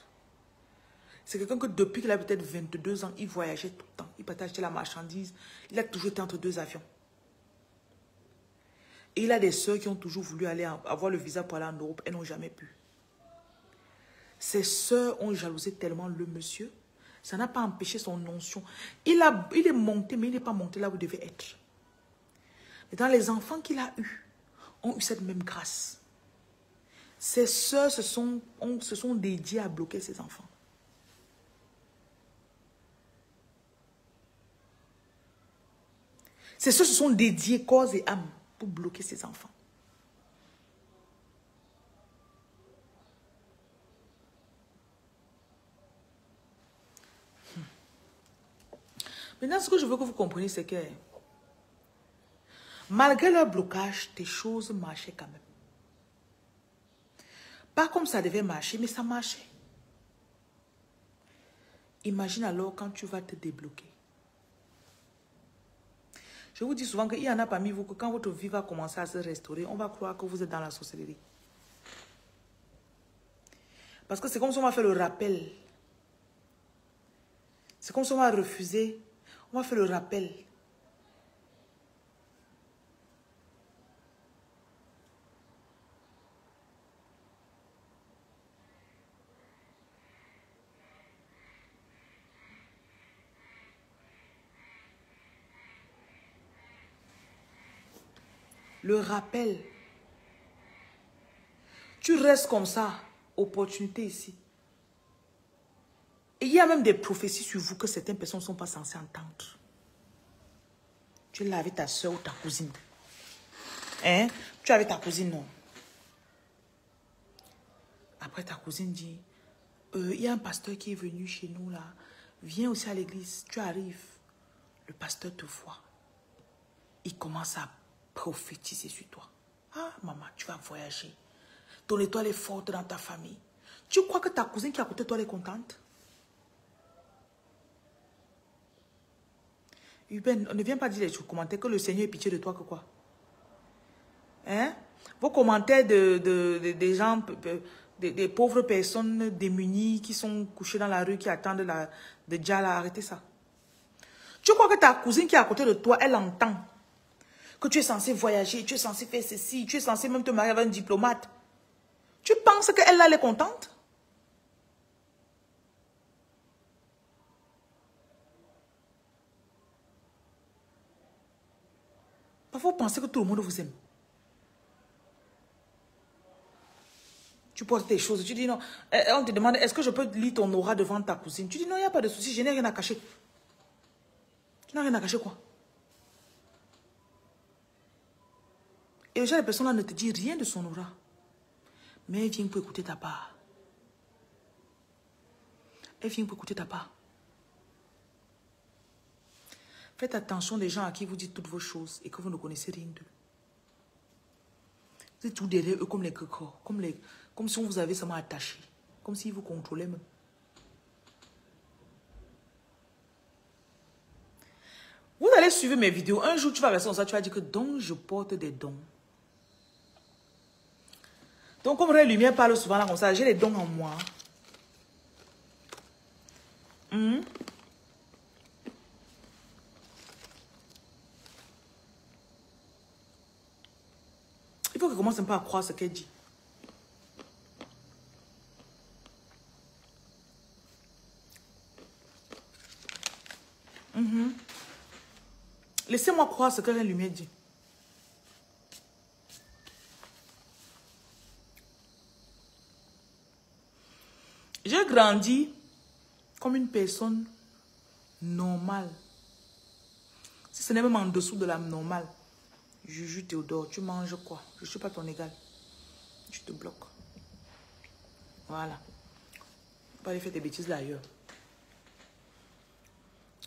C'est quelqu'un que depuis qu'il a peut-être 22 ans, il voyageait tout le temps. Il partait acheter la marchandise. Il a toujours été entre deux avions. Et il a des soeurs qui ont toujours voulu aller avoir le visa pour aller en Europe. Elles n'ont jamais pu. Ses soeurs ont jalousé tellement le monsieur. Ça n'a pas empêché son notion. Il est monté, mais il n'est pas monté là où il devait être. Mais dans les enfants qu'il a eus, ont eu cette même grâce. Ses soeurs se sont dédiées à bloquer ses enfants. Ses soeurs se sont dédiées corps et âme pour bloquer ses enfants. Maintenant, ce que je veux que vous compreniez, c'est que malgré leur blocage, tes choses marchaient quand même. Pas comme ça devait marcher, mais ça marchait. Imagine alors quand tu vas te débloquer. Je vous dis souvent qu'il y en a parmi vous que quand votre vie va commencer à se restaurer, on va croire que vous êtes dans la sorcellerie. Parce que c'est comme si on va faire le rappel. C'est comme si on va refuser. On va faire le rappel. Le rappel. Tu restes comme ça. Opportunité ici. Et il y a même des prophéties sur vous que certaines personnes ne sont pas censées entendre. Tu es là avec ta soeur ou ta cousine. Hein? Tu es avec ta cousine, non? Après, ta cousine dit, il y a un pasteur qui est venu chez nous là. Viens aussi à l'église. Tu arrives. Le pasteur te voit. Il commence à prophétiser sur toi. Ah, maman, tu vas voyager. Ton étoile est forte dans ta famille. Tu crois que ta cousine qui est à côté de toi elle est contente? Ruben, ne viens pas dire les commentaires que le Seigneur ait pitié de toi que quoi? Hein? Vos commentaires des gens, des pauvres personnes démunies qui sont couchées dans la rue, qui attendent de Dja, arrêtez ça. Tu crois que ta cousine qui est à côté de toi, elle entend que tu es censé voyager, tu es censé faire ceci, tu es censé même te marier avec un diplomate. Tu penses qu'elle là, elle est contente? Parfois, vous pensez que tout le monde vous aime. Tu portes tes choses, tu dis non. On te demande, est-ce que je peux lire ton aura devant ta cousine? Tu dis non, il n'y a pas de souci, je n'ai rien à cacher. Tu n'as rien à cacher quoi? Et déjà, les personnes là ne te disent rien de son aura. Mais elle vient pour écouter ta part. Elle vient pour écouter ta part. Faites attention des gens à qui vous dites toutes vos choses et que vous ne connaissez rien d'eux. Vous êtes tout derrière eux comme les cocos, comme si on vous avait seulement attaché, comme s'ils vous contrôlaient même. Vous allez suivre mes vidéos. Un jour, tu vas rester comme ça, tu vas dire que donc je porte des dons. Donc, comme la lumière parle souvent là comme ça, j'ai les dons en moi. Il faut qu'elle commence un peu à croire ce qu'elle dit. Laissez-moi croire ce que la lumière dit. J'ai grandi comme une personne normale. Si ce n'est même en dessous de la normale. Juju Théodore, tu manges quoi? Je ne suis pas ton égal. Je te bloque. Voilà. Pas aller faire des bêtises là ailleurs.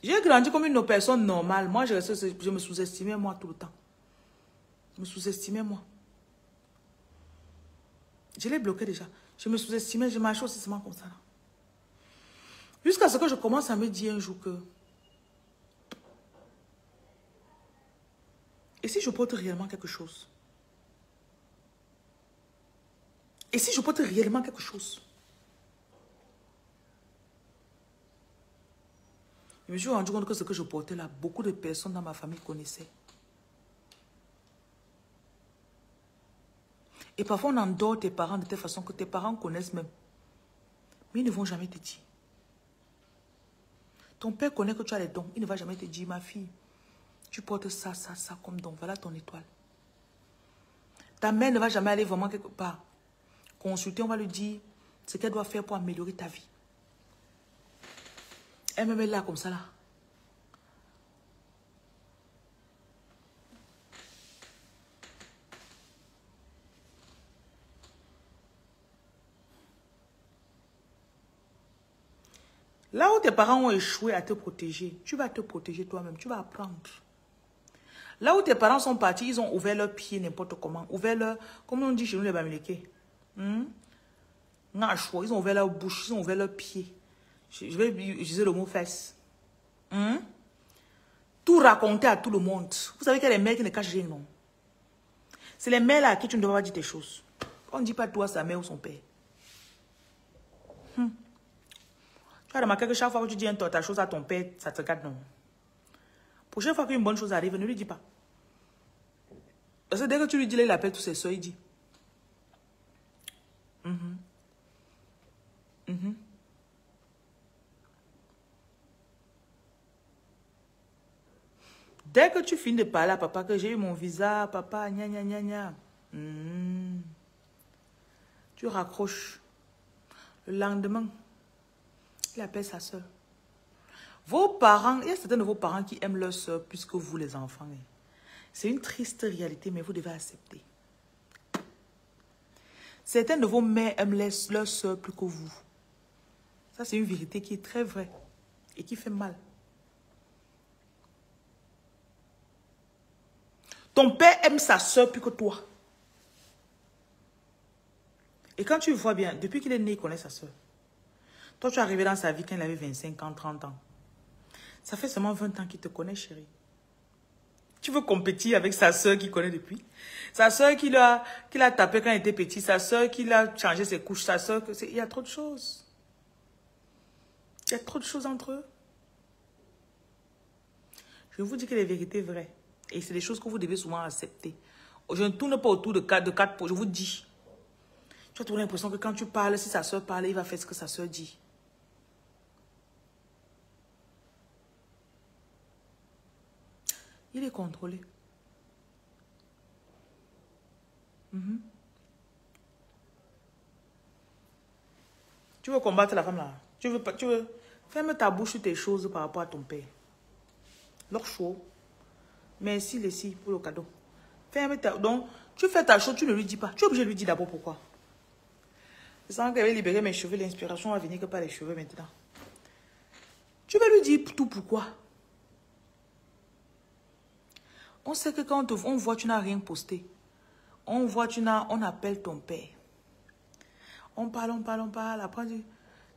J'ai grandi comme une personne normale. Moi, je me sous-estimais moi tout le temps. Je me sous-estimais moi. Je l'ai bloqué déjà. Je me sous-estimais, je marchais aussi seulement comme ça. Jusqu'à ce que je commence à me dire un jour que... Et si je porte réellement quelque chose? Et si je porte réellement quelque chose? Je me suis rendu compte que ce que je portais là, beaucoup de personnes dans ma famille connaissaient. Et parfois, on endort tes parents de telle façon que tes parents connaissent même. Mais ils ne vont jamais te dire. Ton père connaît que tu as les dons. Il ne va jamais te dire, ma fille, tu portes ça, ça, ça comme don. Voilà ton étoile. Ta mère ne va jamais aller vraiment quelque part. Consulter, on va lui dire ce qu'elle doit faire pour améliorer ta vie. Elle me met là comme ça là. Là où tes parents ont échoué à te protéger, tu vas te protéger toi-même, tu vas apprendre. Là où tes parents sont partis, ils ont ouvert leurs pieds n'importe comment. Ouvert leur, comme on dit chez nous les Bamileke. Ils ont ouvert leur bouche, ils ont ouvert leurs pieds. Je vais utiliser le mot fesses. Tout raconter à tout le monde. Vous savez qu'il y a des mères qui ne cachent rien, non? C'est les mères là à qui tu ne dois pas dire tes choses. On ne dit pas toi, sa mère ou son père. Tu as remarqué que chaque fois que tu dis ta chose à ton père, ça te regarde, non? Prochaine fois qu'une bonne chose arrive, ne lui dis pas. Parce que dès que tu lui dis, il appelle tous ses soeurs, il dit. Dès que tu finis de parler à papa que j'ai eu mon visa, papa, gna gna gna gna. Tu raccroches. Le lendemain, il appelle sa soeur. Vos parents, il y a certains de vos parents qui aiment leur soeur plus que vous les enfants. C'est une triste réalité, mais vous devez accepter. Certaines de vos mères aiment leur soeur plus que vous. Ça, c'est une vérité qui est très vraie et qui fait mal. Ton père aime sa soeur plus que toi. Et quand tu vois bien, depuis qu'il est né, il connaît sa soeur. Toi, tu es arrivé dans sa vie quand il avait 25 ans, 30 ans. Ça fait seulement 20 ans qu'il te connaît, chérie. Tu veux compétir avec sa soeur qu'il connaît depuis? Sa soeur qui l'a tapé quand il était petit, sa soeur qui l'a changé ses couches, sa soeur... Il y a trop de choses. Il y a trop de choses entre eux. Je vous dis que les vérités vraies. Et c'est des choses que vous devez souvent accepter. Je ne tourne pas autour de quatre pots, je vous dis. Tu as toujours l'impression que quand tu parles, si sa soeur parle, il va faire ce que sa soeur dit. Il est contrôlé. Tu veux combattre la femme là? Tu veux ferme ta bouche sur tes choses par rapport à ton père. Leur chaud. Merci Leslie pour le cadeau. Ferme ta... Donc, tu fais ta chose, tu ne lui dis pas. Tu es obligé de lui dire d'abord pourquoi. Je sens qu'elle va libérer mes cheveux. L'inspiration va venir que par les cheveux maintenant. Tu vas lui dire tout pourquoi. On sait que quand on voit tu n'as rien posté. On voit on appelle ton père. On parle. Après,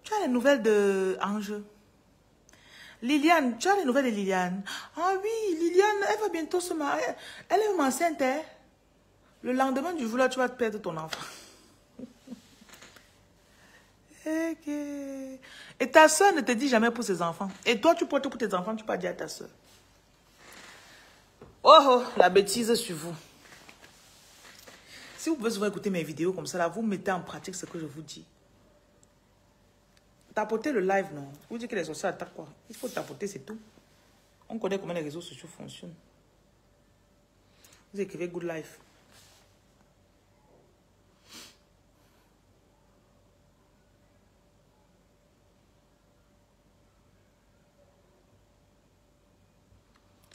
tu as les nouvelles de Ange. Liliane, tu as les nouvelles de Liliane. Ah oui, Liliane, elle va bientôt se marier. Elle est enceinte, hein? Le lendemain du jour là, tu vas te perdre ton enfant. Et ta soeur ne te dit jamais pour ses enfants. Et toi, tu portes pour tes enfants, tu peux dire à ta soeur. Oh, la bêtise sur vous. Si vous pouvez souvent écouter mes vidéos comme ça, là, vous mettez en pratique ce que je vous dis. Tapoter le live, non. Vous dites que les sociaux attaquent quoi? Il faut tapoter, c'est tout. On connaît comment les réseaux sociaux fonctionnent. Vous écrivez Good Life.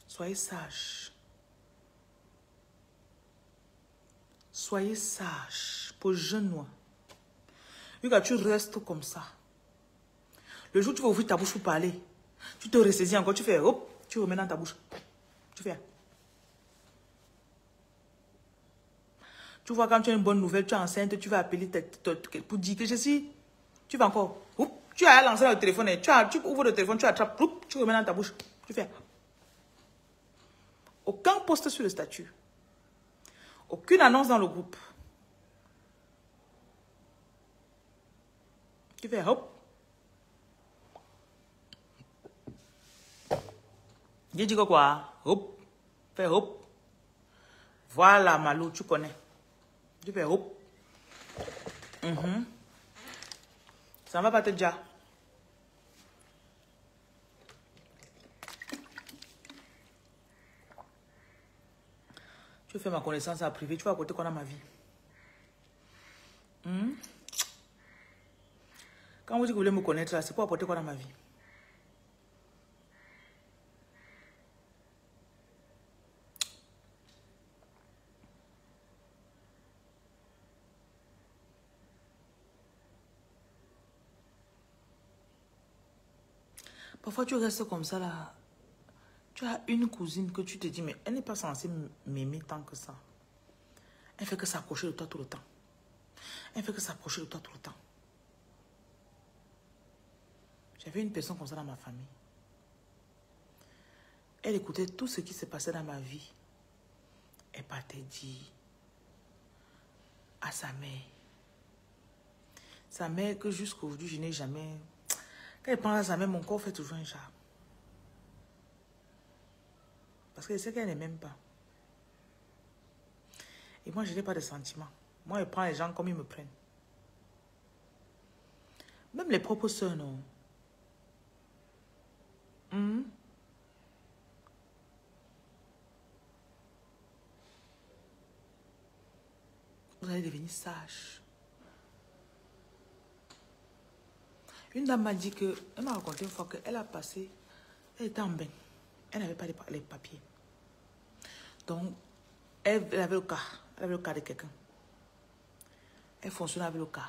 Soyez sages. Soyez sages pour jeune noir. Vu que tu restes comme ça. Le jour où tu vas ouvrir ta bouche pour parler, Tu te ressaisis encore, tu fais hop, tu remets dans ta bouche. Tu fais. Tu vois, quand tu as une bonne nouvelle, tu es enceinte, tu vas appeler pour dire que je suis. Tu vas encore. Hop, tu as lancé le téléphone, tu ouvres le téléphone, tu attrapes, hop, tu remets dans ta bouche. Tu fais. Aucun post sur le statut. Aucune annonce dans le groupe. Tu fais hop. J'ai dit quoi? Hop. Fais hop. Voilà, Malou, tu connais. Tu fais hop. Ça ne va pas te dire. Tu fais ma connaissance à privé, tu vas à côté qu'on a ma vie. Quand vous dites que vous voulez me connaître, c'est pour apporter quoi dans ma vie? Parfois, tu restes comme ça, là. Tu as une cousine que tu te dis, mais elle n'est pas censée m'aimer tant que ça. Elle fait que s'approcher de toi tout le temps. Elle fait que s'approcher de toi tout le temps. J'avais une personne comme ça dans ma famille. Elle écoutait tout ce qui se passait dans ma vie. Elle partait dire à sa mère. Sa mère que jusqu'à aujourd'hui, je n'ai jamais... Quand elle pense à sa mère, mon corps fait toujours un charme. Parce que je sais qu'elle ne m'aime pas. Et moi, je n'ai pas de sentiments. Moi, je prends les gens comme ils me prennent. Même les propres soeurs, non. Vous allez devenir sage. Une dame m'a dit que... Elle m'a raconté une fois qu'elle a passé... Elle était en bain. Elle n'avait pas les papiers. Donc, elle avait le cas. Elle avait le cas de quelqu'un. Elle fonctionnait avec le cas.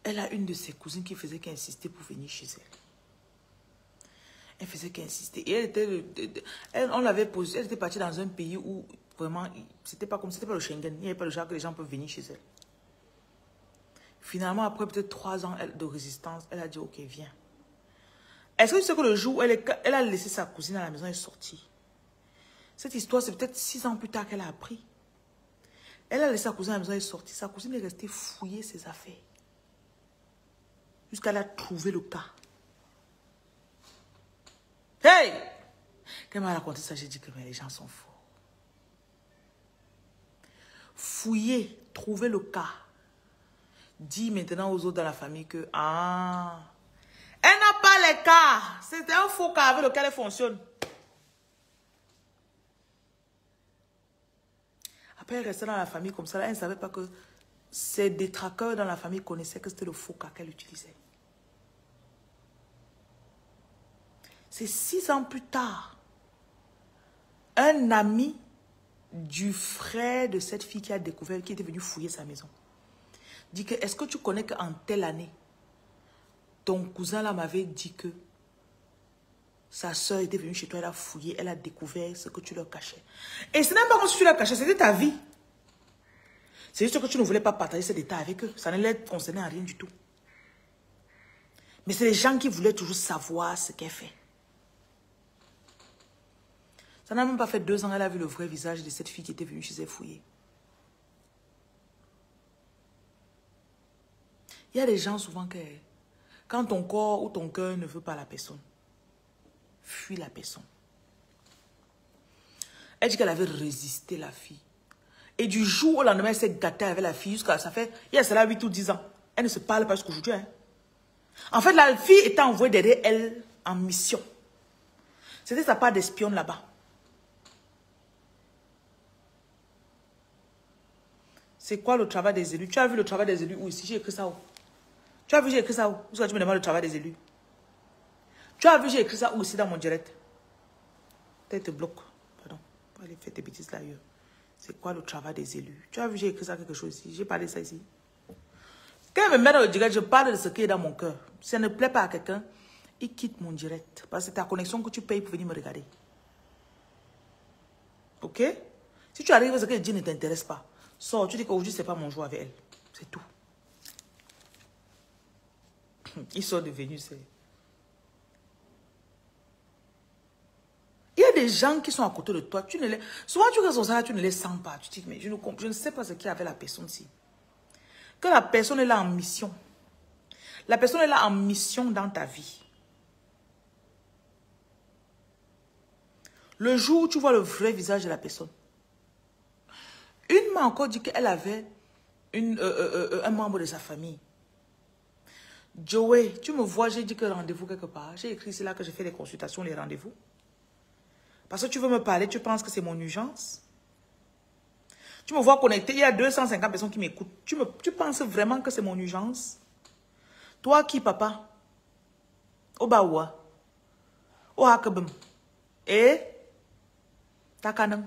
Elle a une de ses cousines qui faisait qu'insister pour venir chez elle. Elle faisait qu'insister. Et elle était... on l'avait posé... Elle était partie dans un pays où vraiment... C'était pas comme... C'était pas le Schengen. Il n'y avait pas le genre que les gens peuvent venir chez elle. Finalement, après peut-être 3 ans de résistance, elle a dit, ok, viens. Est-ce que tu sais que le jour où elle a laissé sa cousine à la maison, elle est sortie? Cette histoire, c'est peut-être 6 ans plus tard qu'elle a appris. Elle a laissé sa cousine à la maison, elle est sortie. Sa cousine est restée fouiller ses affaires. Jusqu'à elle a trouvé le cas. Hey! Quand elle m'a raconté ça, j'ai dit que les gens sont forts. Fouiller, trouver le cas. Dis maintenant aux autres dans la famille que... Ah... Elle n'a pas les cas. C'est un faux cas avec lequel elle fonctionne. Après, elle restait dans la famille comme ça. Elle ne savait pas que ses détraqueurs dans la famille connaissaient que c'était le faux cas qu'elle utilisait. C'est 6 ans plus tard. Un ami du frère de cette fille qui a découvert, qui était venu fouiller sa maison, dit que, est-ce que tu connais qu'en telle année, ton cousin là m'avait dit que sa soeur était venue chez toi, elle a fouillé, elle a découvert ce que tu leur cachais. Et ce n'est pas comme si tu leur cachais, c'était ta vie. C'est juste que tu ne voulais pas partager ces détails avec eux. Ça ne les concernait à rien du tout. Mais c'est les gens qui voulaient toujours savoir ce qu'elle fait. Ça n'a même pas fait 2 ans, elle a vu le vrai visage de cette fille qui était venue chez elle fouiller. Il y a des gens souvent que... Quand ton corps ou ton cœur ne veut pas la personne, fuis la personne. Elle dit qu'elle avait résisté la fille. Et du jour au lendemain, elle s'est gâtée avec la fille jusqu'à ça fait... Il y a cela 8 ou 10 ans. Elle ne se parle pas jusqu'aujourd'hui. Hein. En fait, la fille était envoyée derrière elle en mission. C'était sa part d'espionne là-bas. C'est quoi le travail des élus? Tu as vu le travail des élus où ici? J'ai écrit ça où? Tu as vu, j'ai écrit ça où? Où est-ce que tu me demandes le travail des élus? Tu as vu, j'ai écrit ça où ici dans mon direct? Peut-être te bloque. Pardon. Pour aller faire tes bêtises là ailleurs. C'est quoi le travail des élus? Tu as vu, j'ai écrit ça quelque chose ici. J'ai parlé de ça ici. Quand elle me met dans le direct, je parle de ce qui est dans mon cœur. Si ça ne plaît pas à quelqu'un, il quitte mon direct. Parce que c'est ta connexion que tu payes pour venir me regarder. Ok? Si tu arrives à ce que Dieu ne t'intéresse pas, sors, tu dis qu'aujourd'hui, ce n'est pas mon jour avec elle. C'est tout. Ils sont devenus, c'est... Il y a des gens qui sont à côté de toi. Tu ne les... Souvent, tu restes au salaire, tu ne les sens pas. Tu dis, mais je ne sais pas ce qu'il y a avec la personne-ci. Que la personne est là en mission. La personne est là en mission dans ta vie. Le jour où tu vois le vrai visage de la personne. Une m'a encore dit qu'elle avait un membre de sa famille. Joey, tu me vois, j'ai dit que rendez-vous quelque part. J'ai écrit, c'est là que je fais les consultations, les rendez-vous. Parce que tu veux me parler, tu penses que c'est mon urgence. Tu me vois connecté, il y a 250 personnes qui m'écoutent. Tu penses vraiment que c'est mon urgence? Toi qui, papa? Obawa. Ohakabum. Eh? Takanam.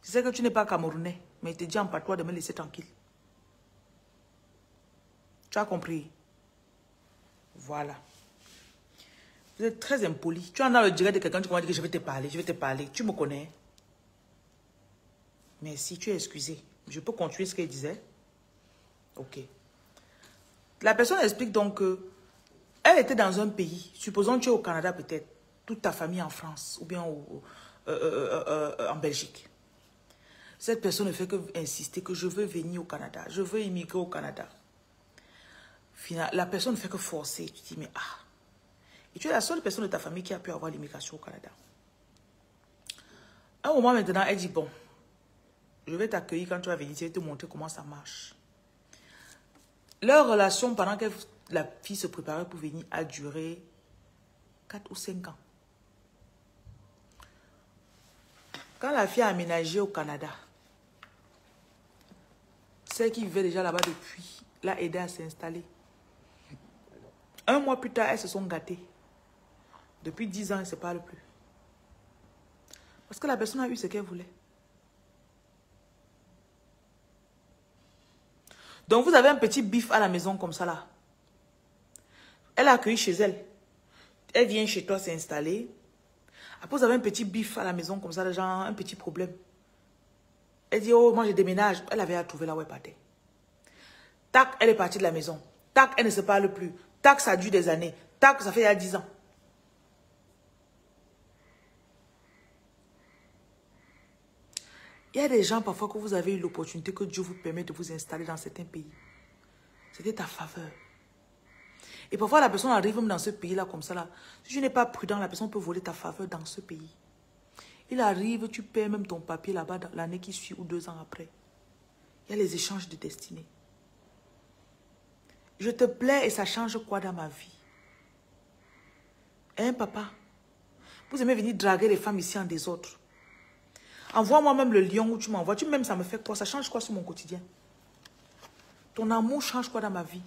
Je sais que tu n'es pas camerounais, mais il te dit en patois de me laisser tranquille. Tu as compris? Voilà. Vous êtes très impoli. Tu en as le direct de quelqu'un, tu commences à dire que je vais te parler, je vais te parler. Tu me connais? Merci, tu es excusé. Je peux continuer ce qu'elle disait? Ok. La personne explique donc que elle était dans un pays, supposons que tu es au Canada peut-être, toute ta famille en France ou bien en Belgique. Cette personne ne fait que insister que je veux venir au Canada, je veux immigrer au Canada. Finalement, la personne ne fait que forcer. Tu te dis, mais ah. Et tu es la seule personne de ta famille qui a pu avoir l'immigration au Canada. À un moment maintenant, elle dit, bon, je vais t'accueillir quand tu vas venir, je vais te montrer comment ça marche. Leur relation, pendant que la fille se préparait pour venir, a duré 4 ou 5 ans. Quand la fille a aménagé au Canada, celle qui vivait déjà là-bas depuis l'a aidé à s'installer. Un mois plus tard, elles se sont gâtées. Depuis 10 ans, elles ne se parlent plus. Parce que la personne a eu ce qu'elle voulait. Donc, vous avez un petit bif à la maison comme ça là. Elle a accueilli chez elle. Elle vient chez toi s'installer. Après, vous avez un petit bif à la maison comme ça, genre un petit problème. Elle dit, oh, moi je déménage. Elle avait à trouver là où elle partait. Tac, elle est partie de la maison. Tac, elle ne se parle plus. Tac, ça dure des années. Tac, ça fait il y a 10 ans. Il y a des gens parfois que vous avez eu l'opportunité que Dieu vous permet de vous installer dans certains pays. C'était ta faveur. Et parfois la personne arrive même dans ce pays-là comme ça là. Si tu n'es pas prudent, la personne peut voler ta faveur dans ce pays. Il arrive, tu perds même ton papier là-bas l'année qui suit ou 2 ans après. Il y a les échanges de destinée. Je te plais et ça change quoi dans ma vie? Hein, papa? Vous aimez venir draguer les femmes ici en désordre. Envoie-moi même le lion où tu m'envoies. Tu m'aimes, ça me fait quoi? Ça change quoi sur mon quotidien? Ton amour change quoi dans ma vie?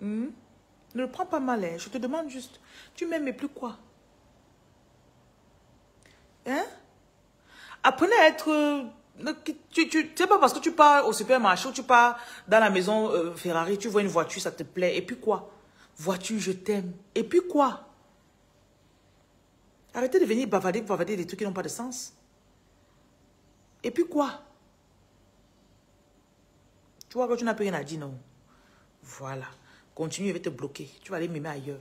Ne le prends pas mal, hein? Je te demande juste. Tu m'aimes mais plus quoi? Hein? Apprenez à être... c'est pas parce que tu pars au supermarché ou tu pars dans la maison Ferrari, tu vois une voiture, ça te plaît. Et puis quoi? Voiture, je t'aime. Et puis quoi? Arrêtez de venir bavarder des trucs qui n'ont pas de sens. Et puis quoi? Tu vois que tu n'as plus rien à dire, non? Voilà. Continue, je vais te bloquer. Tu vas aller m'aimer ailleurs.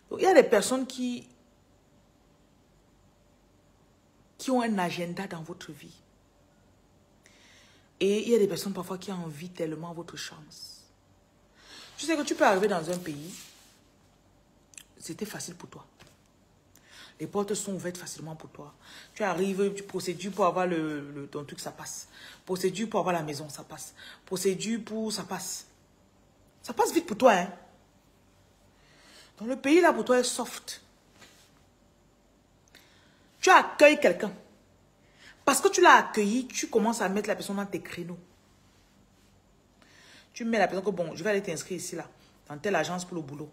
Donc, il y a des personnes qui ont un agenda dans votre vie. Et il y a des personnes parfois qui envient tellement votre chance. Tu sais que tu peux arriver dans un pays, c'était facile pour toi. Les portes sont ouvertes facilement pour toi. Tu arrives, tu procédures pour avoir ton truc, ça passe. Procédure pour avoir la maison, ça passe. Procédure pour... ça passe. Ça passe vite pour toi, hein. Dans le pays, là, pour toi, est soft. Tu accueilles quelqu'un. Parce que tu l'as accueilli, tu commences à mettre la personne dans tes créneaux. Tu mets la personne que, bon, je vais aller t'inscrire ici, là, dans telle agence pour le boulot.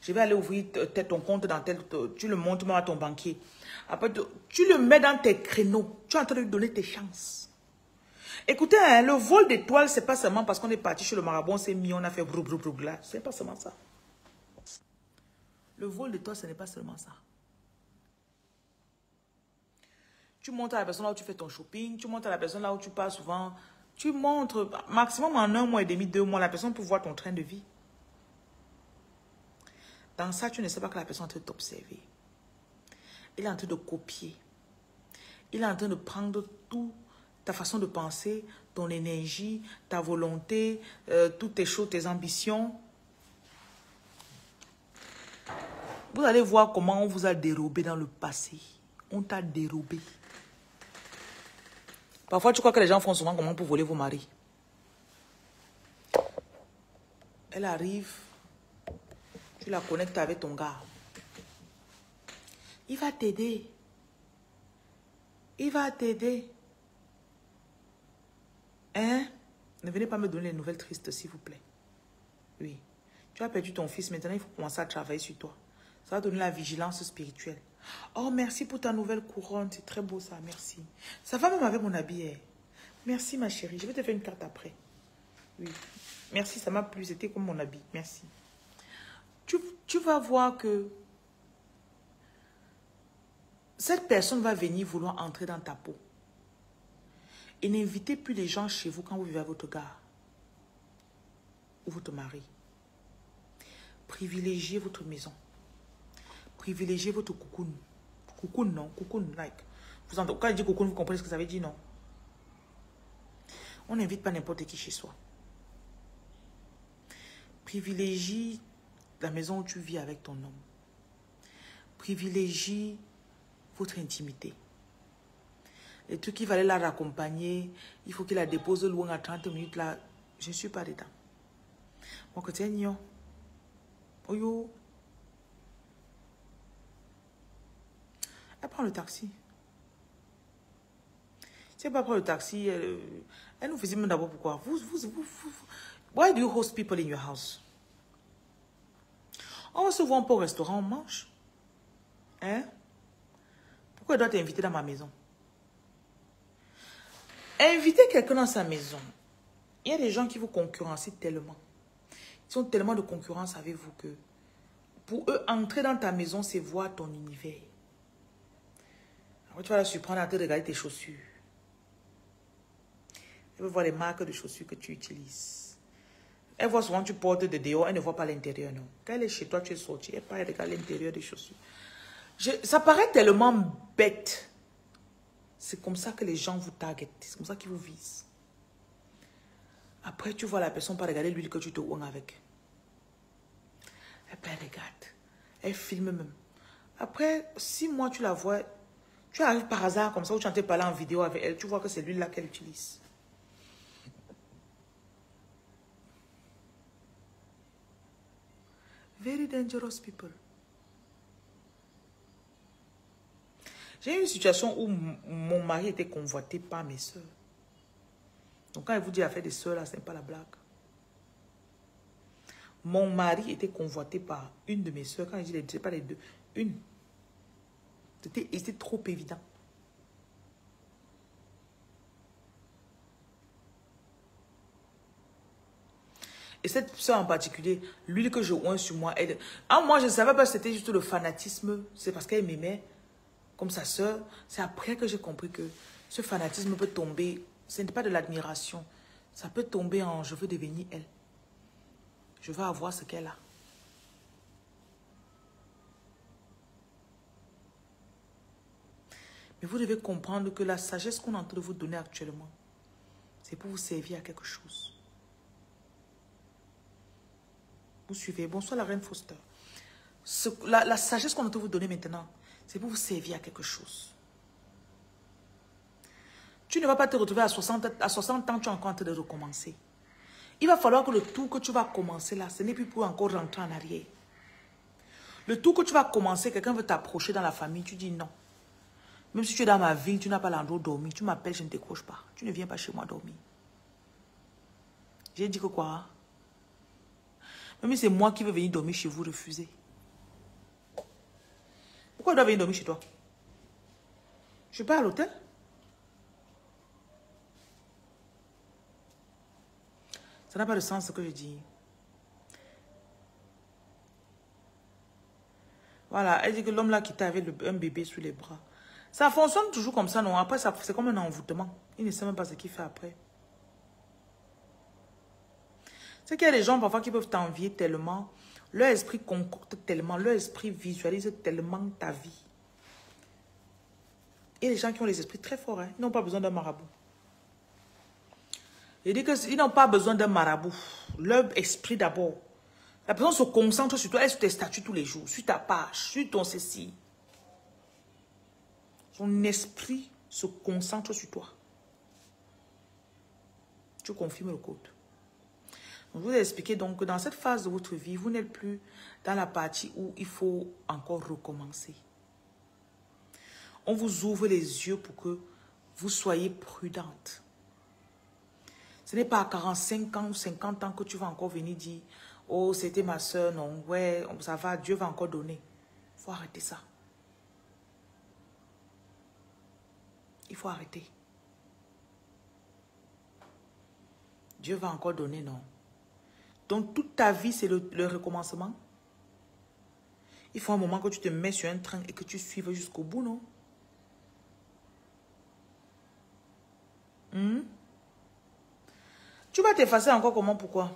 Je vais aller ouvrir ton compte dans tel... Tu le montres à ton banquier. Après, tu le mets dans tes créneaux. Tu es en train de lui donner tes chances. Écoutez, hein, le vol d'étoiles, c'est pas seulement parce qu'on est parti chez le marabout, on s'est mis, on a fait brou brou brou là. C'est pas seulement ça. Le vol d'étoiles, ce n'est pas seulement ça. Tu montres à la personne là où tu fais ton shopping, tu montres à la personne là où tu pars souvent. Tu montres, maximum en 1 mois et demi, 2 mois, la personne peut voir ton train de vie. Dans ça, tu ne sais pas que la personne est en train de t'observer. Il est en train de copier. Il est en train de prendre tout, ta façon de penser, ton énergie, ta volonté, toutes tes choses, tes ambitions. Vous allez voir comment on vous a dérobé dans le passé. On t'a dérobé. Parfois, tu crois que les gens font souvent comment pour voler vos maris. Elle arrive, tu la connectes avec ton gars. Il va t'aider. Il va t'aider. Hein? Ne venez pas me donner les nouvelles tristes, s'il vous plaît. Oui. Tu as perdu ton fils, maintenant il faut commencer à travailler sur toi. Ça va donner la vigilance spirituelle. Oh, merci pour ta nouvelle couronne. C'est très beau ça, merci. Ça va même avec mon habit. Hein. Merci ma chérie. Je vais te faire une carte après. Oui. Merci, ça m'a plu. C'était comme mon habit. Merci. Tu vas voir que cette personne va venir vouloir entrer dans ta peau. Et n'invitez plus les gens chez vous quand vous vivez à votre gare. Ou votre mari. Privilégiez votre maison. Privilégiez votre cocoon. Cocoon, non. Cocoon, like. Quand je dis cocoon, vous comprenez ce que ça veut dire, non? On n'invite pas n'importe qui chez soi. Privilégie la maison où tu vis avec ton homme. Privilégie votre intimité. Les trucs qui valaient la raccompagner, il faut qu'il la dépose loin à 30 minutes là. Je ne suis pas dedans. Moi, que tu es nion. Oyo. Elle prend le taxi. Si elle ne prend pas le taxi, elle nous faisait même d'abord pourquoi. Why do you host people in your house? On va se voir un peu au restaurant, on mange. Hein? Pourquoi elle doit t'inviter dans ma maison? Inviter quelqu'un dans sa maison. Il y a des gens qui vous concurrencent tellement. Ils ont tellement de concurrence avec vous que pour eux, entrer dans ta maison, c'est voir ton univers. Alors, tu vas la surprendre en train de regarder tes chaussures. Elle veut voir les marques de chaussures que tu utilises. Elle voit souvent que tu portes de dehors, elle ne voit pas l'intérieur, non. Quand elle est chez toi, tu es sorti, elle parle, regarde l'intérieur des chaussures. Ça paraît tellement bête. C'est comme ça que les gens vous targetent. C'est comme ça qu'ils vous visent. Après, tu vois la personne pas regarder l'huile que tu te oues avec. Elle regarde. Elle filme même. Après, 6 mois, tu la vois. Tu arrives par hasard comme ça, ou tu entends parler en vidéo avec elle. Tu vois que c'est l'huile là qu'elle utilise. Very dangerous people. J'ai eu une situation où mon mari était convoité par mes soeurs. Donc quand elle vous dit l'affaire des soeurs, là, ce n'est pas la blague. Mon mari était convoité par une de mes soeurs. Quand je dis c'est pas les deux, une. C'était trop évident. Et cette soeur en particulier, l'huile que je oins sur moi, elle... Ah, moi, je ne savais pas que c'était juste le fanatisme. C'est parce qu'elle m'aimait comme sa soeur. C'est après que j'ai compris que ce fanatisme peut tomber. Ce n'est pas de l'admiration. Ça peut tomber en je veux devenir elle. Je veux avoir ce qu'elle a. Mais vous devez comprendre que la sagesse qu'on est en train de vous donner actuellement, c'est pour vous servir à quelque chose. Vous suivez. Bonsoir la reine Foster. La sagesse qu'on est en train de vous donner maintenant, c'est pour vous servir à quelque chose. Tu ne vas pas te retrouver à 60 ans, tu es encore en train de recommencer. Il va falloir que le tour que tu vas commencer là, ce n'est plus pour encore rentrer en arrière. Le tour que tu vas commencer, quelqu'un veut t'approcher dans la famille, tu dis non. Même si tu es dans ma ville, tu n'as pas l'endroit où dormir, tu m'appelles, je ne décroche pas. Tu ne viens pas chez moi dormir. J'ai dit que quoi? Même si c'est moi qui veux venir dormir chez vous, refusez. Pourquoi je dois venir dormir chez toi? Je ne suis pas à l'hôtel. Ça n'a pas de sens ce que je dis. Voilà, elle dit que l'homme là qui t'a avec un bébé sous les bras. Ça fonctionne toujours comme ça, non? Après, c'est comme un envoûtement. Il ne sait même pas ce qu'il fait après. C'est qu'il y a des gens parfois qui peuvent t'envier tellement. Leur esprit concocte tellement. Leur esprit visualise tellement ta vie. Et les gens qui ont les esprits très forts, hein, ils n'ont pas besoin d'un marabout. Je dis qu'ils n'ont pas besoin d'un marabout. Leur esprit d'abord. La personne se concentre sur toi, elle sur tes statuts tous les jours, sur ta page, sur ton ceci. Son esprit se concentre sur toi. Tu confirmes le code. Donc, je vous ai expliqué donc que dans cette phase de votre vie, vous n'êtes plus dans la partie où il faut encore recommencer. On vous ouvre les yeux pour que vous soyez prudente. Ce n'est pas à 45 ans ou 50 ans que tu vas encore venir dire « Oh, c'était ma soeur, non, ouais, ça va, Dieu va encore donner. » Il faut arrêter ça. Il faut arrêter. Dieu va encore donner, non. Donc, toute ta vie, c'est le recommencement. Il faut un moment que tu te mets sur un train et que tu suives jusqu'au bout, non? Tu vas t'effacer encore comment? Pourquoi?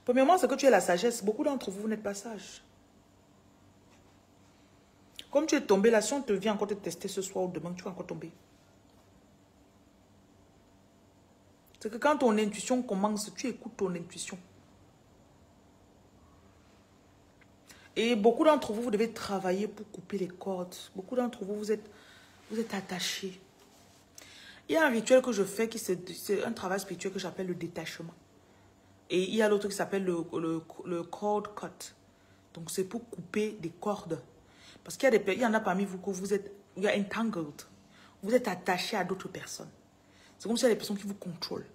Premièrement, c'est que tu as la sagesse. Beaucoup d'entre vous, vous n'êtes pas sages. Comme tu es tombé là, si on te vient encore te tester ce soir ou demain, tu vas encore tomber. C'est que quand ton intuition commence, tu écoutes ton intuition. Et beaucoup d'entre vous, vous devez travailler pour couper les cordes. Beaucoup d'entre vous, vous êtes attachés. Il y a un rituel que je fais, c'est un travail spirituel que j'appelle le détachement. Et il y a l'autre qui s'appelle le cord cut. Donc c'est pour couper des cordes. Parce qu'il y en a parmi vous que vous êtes entangled. Vous êtes attachés à d'autres personnes. C'est comme s'il y a des personnes qui vous contrôlent.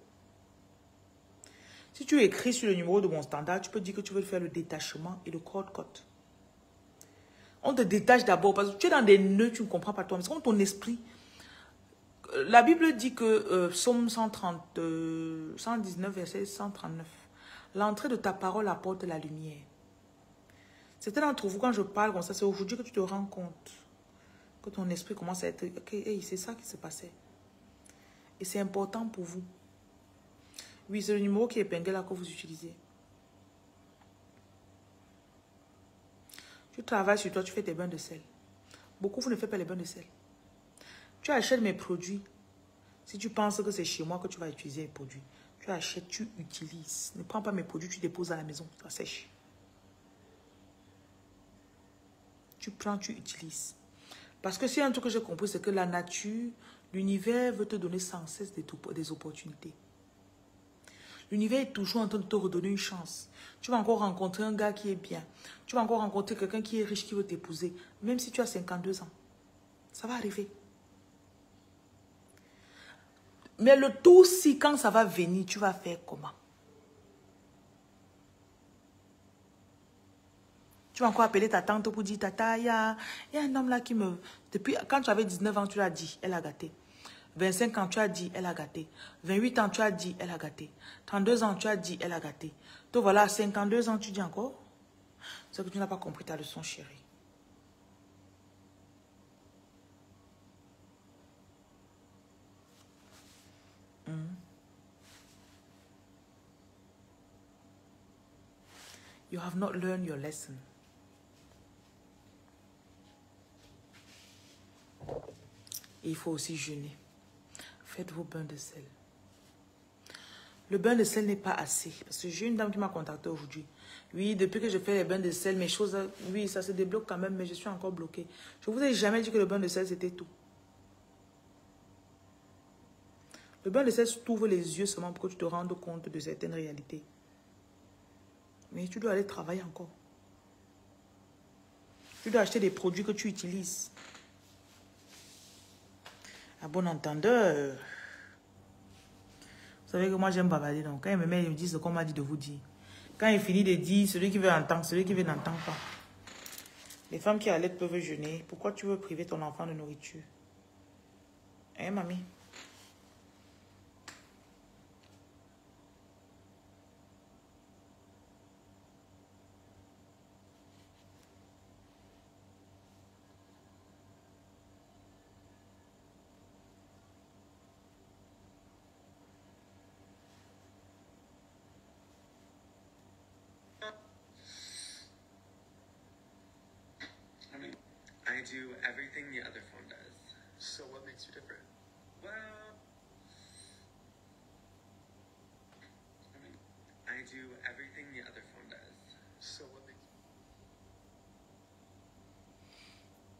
Si tu écris sur le numéro de mon standard, tu peux dire que tu veux faire le détachement et le cord cut. On te détache d'abord parce que tu es dans des nœuds, tu ne comprends pas toi. C'est comme ton esprit. La Bible dit que, Psaume 119, verset 139, l'entrée de ta parole apporte la lumière. Certains d'entre vous, quand je parle comme ça, c'est aujourd'hui que tu te rends compte que ton esprit commence à être, ok, hey, c'est ça qui se passait. Et c'est important pour vous. Oui, c'est le numéro qui est épinglé là que vous utilisez. Tu travailles sur toi, tu fais tes bains de sel. Beaucoup, vous ne faites pas les bains de sel. Tu achètes mes produits. Si tu penses que c'est chez moi que tu vas utiliser les produits, tu achètes, tu utilises. Ne prends pas mes produits, tu déposes à la maison, ça sèche. Tu prends, tu utilises. Parce que c'est un truc que j'ai compris, c'est que la nature, l'univers veut te donner sans cesse des opportunités. L'univers est toujours en train de te redonner une chance. Tu vas encore rencontrer un gars qui est bien. Tu vas encore rencontrer quelqu'un qui est riche, qui veut t'épouser. Même si tu as 52 ans. Ça va arriver. Mais le tout, si quand ça va venir, tu vas faire comment? Tu vas encore appeler ta tante pour dire, tata, il y a un homme là qui me... Depuis quand tu avais 19 ans, tu l'as dit, elle a gâté. 25 ans, tu as dit, elle a gâté. 28 ans, tu as dit, elle a gâté. 32 ans, tu as dit, elle a gâté. Donc voilà, 52 ans, tu dis encore. C'est que tu n'as pas compris ta leçon, chérie. You have not learned your lesson. Et il faut aussi jeûner. Faites vos bains de sel. Le bain de sel n'est pas assez. Parce que j'ai une dame qui m'a contacté aujourd'hui. Oui, depuis que je fais les bains de sel, mes choses, oui, ça se débloque quand même, mais je suis encore bloquée. Je ne vous ai jamais dit que le bain de sel, c'était tout. Le bain de sel t'ouvre les yeux seulement pour que tu te rendes compte de certaines réalités. Mais tu dois aller travailler encore. Tu dois acheter des produits que tu utilises. À bon entendeur, vous savez que moi j'aime bavarder. Donc quand il me met, il me dit ce qu'on m'a dit de vous dire. Quand il finit de dire, celui qui veut entendre, celui qui veut n'entend pas. Les femmes qui allaitent peuvent jeûner. Pourquoi tu veux priver ton enfant de nourriture? Hein, mamie? do everything the other phone does. So what makes you different? Well, I do everything the other phone does. So what makes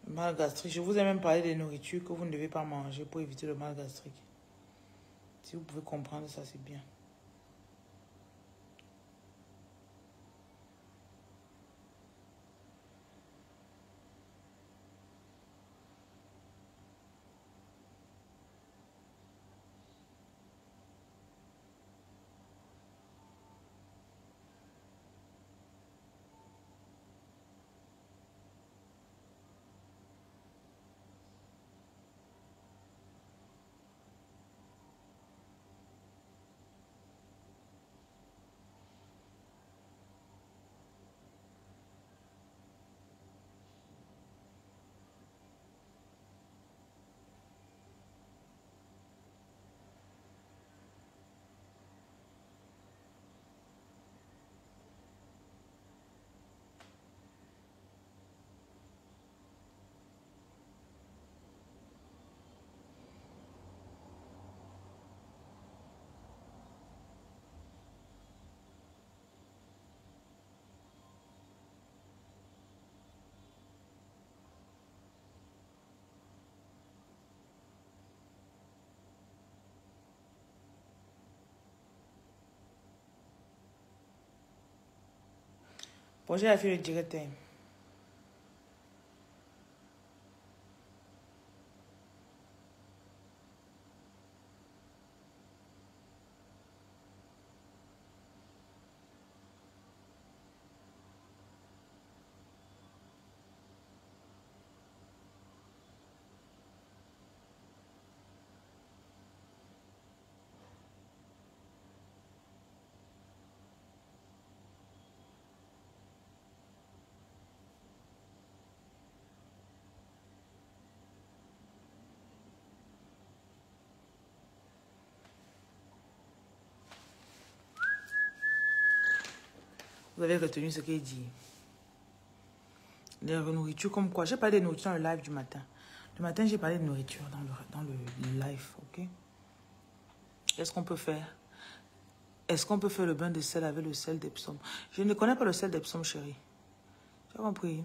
Mal gastrique. Je vous ai même parlé des nourritures que vous ne devez pas manger pour éviter le mal gastrique. Si vous pouvez comprendre ça, c'est bien. Bon, j'ai fait le direct. Vous avez retenu ce qu'il dit. Les nourritures comme quoi? J'ai parlé de nourriture dans le live du matin. Le matin, j'ai parlé de nourriture dans le live, ok? Qu'est-ce qu'on peut faire? Est-ce qu'on peut faire le bain de sel avec le sel d'Epsom? Je ne connais pas le sel d'Epsom, chérie. Tu as compris?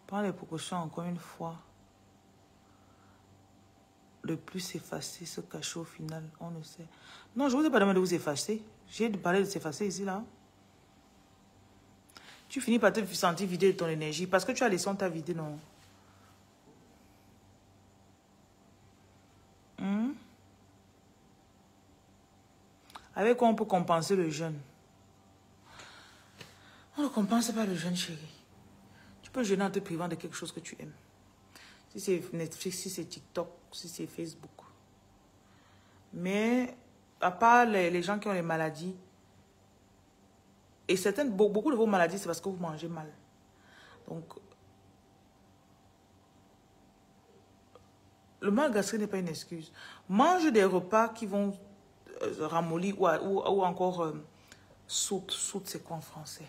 Prends les précautions encore une fois. Le plus effacé, se cacher au final, on ne sait. Non, je ne vous ai pas demandé de vous effacer. J'ai parlé de s'effacer ici, là. Tu finis par te sentir vider de ton énergie parce que tu as les sons, t'as vidé, non? Avec quoi on peut compenser le jeûne? On ne compense pas le jeûne, chérie. Tu peux jeûner en te privant de quelque chose que tu aimes. Si c'est Netflix, si c'est TikTok, si c'est Facebook. Mais, à part les gens qui ont les maladies, et beaucoup de vos maladies, c'est parce que vous mangez mal. Donc, le mal gastrique n'est pas une excuse. Mange des repas qui vont ramollir ou encore soude, c'est quoi en français?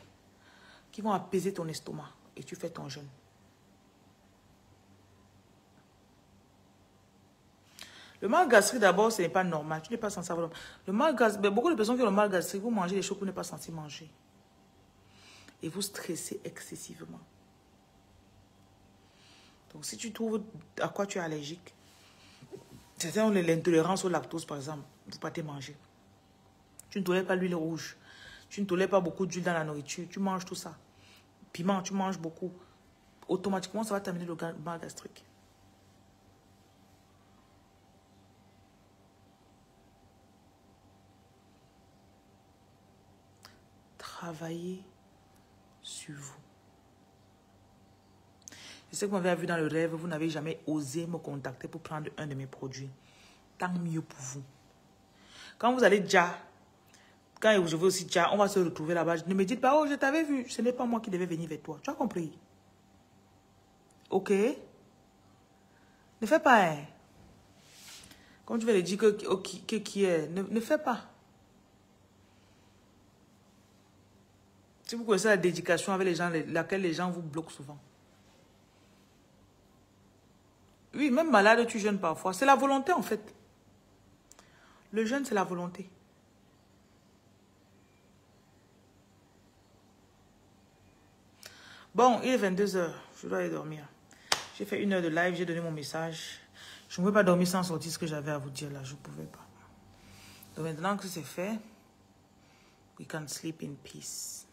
Qui vont apaiser ton estomac et tu fais ton jeûne. Le mal gastrique, d'abord, ce n'est pas normal. Tu n'es pas censé avoir le mal gastrique. Beaucoup de personnes qui ont le mal gastrique, vous mangez des choses que vous n'êtes pas censé manger. Et vous stressez excessivement. Donc, si tu trouves à quoi tu es allergique, certains ont l'intolérance au lactose, par exemple, vous ne pouvez pas te manger. Tu ne tolères pas l'huile rouge. Tu ne tolères pas beaucoup d'huile dans la nourriture. Tu manges tout ça. Piment, tu manges beaucoup. Automatiquement, ça va t'amener le mal gastrique. Travaillez sur vous. Je sais que vous m'avez vu dans le rêve, vous n'avez jamais osé me contacter pour prendre un de mes produits. Tant mieux pour vous. Quand vous allez déjà, quand je vais aussi déjà, on va se retrouver là-bas. Ne me dites pas, oh, je t'avais vu. Ce n'est pas moi qui devais venir vers toi. Tu as compris? Ok? Ne fais pas, hein. Comme tu vas le dire qui est, ne fais pas. Si vous connaissez la dédication avec les gens, laquelle les gens vous bloquent souvent. Oui, même malade, tu jeûnes parfois. C'est la volonté, en fait. Le jeûne, c'est la volonté. Bon, il est 22 h. Je dois aller dormir. J'ai fait 1 heure de live, j'ai donné mon message. Je ne pouvais pas dormir sans sortir ce que j'avais à vous dire là. Je ne pouvais pas. Donc maintenant que c'est fait, we can sleep in peace.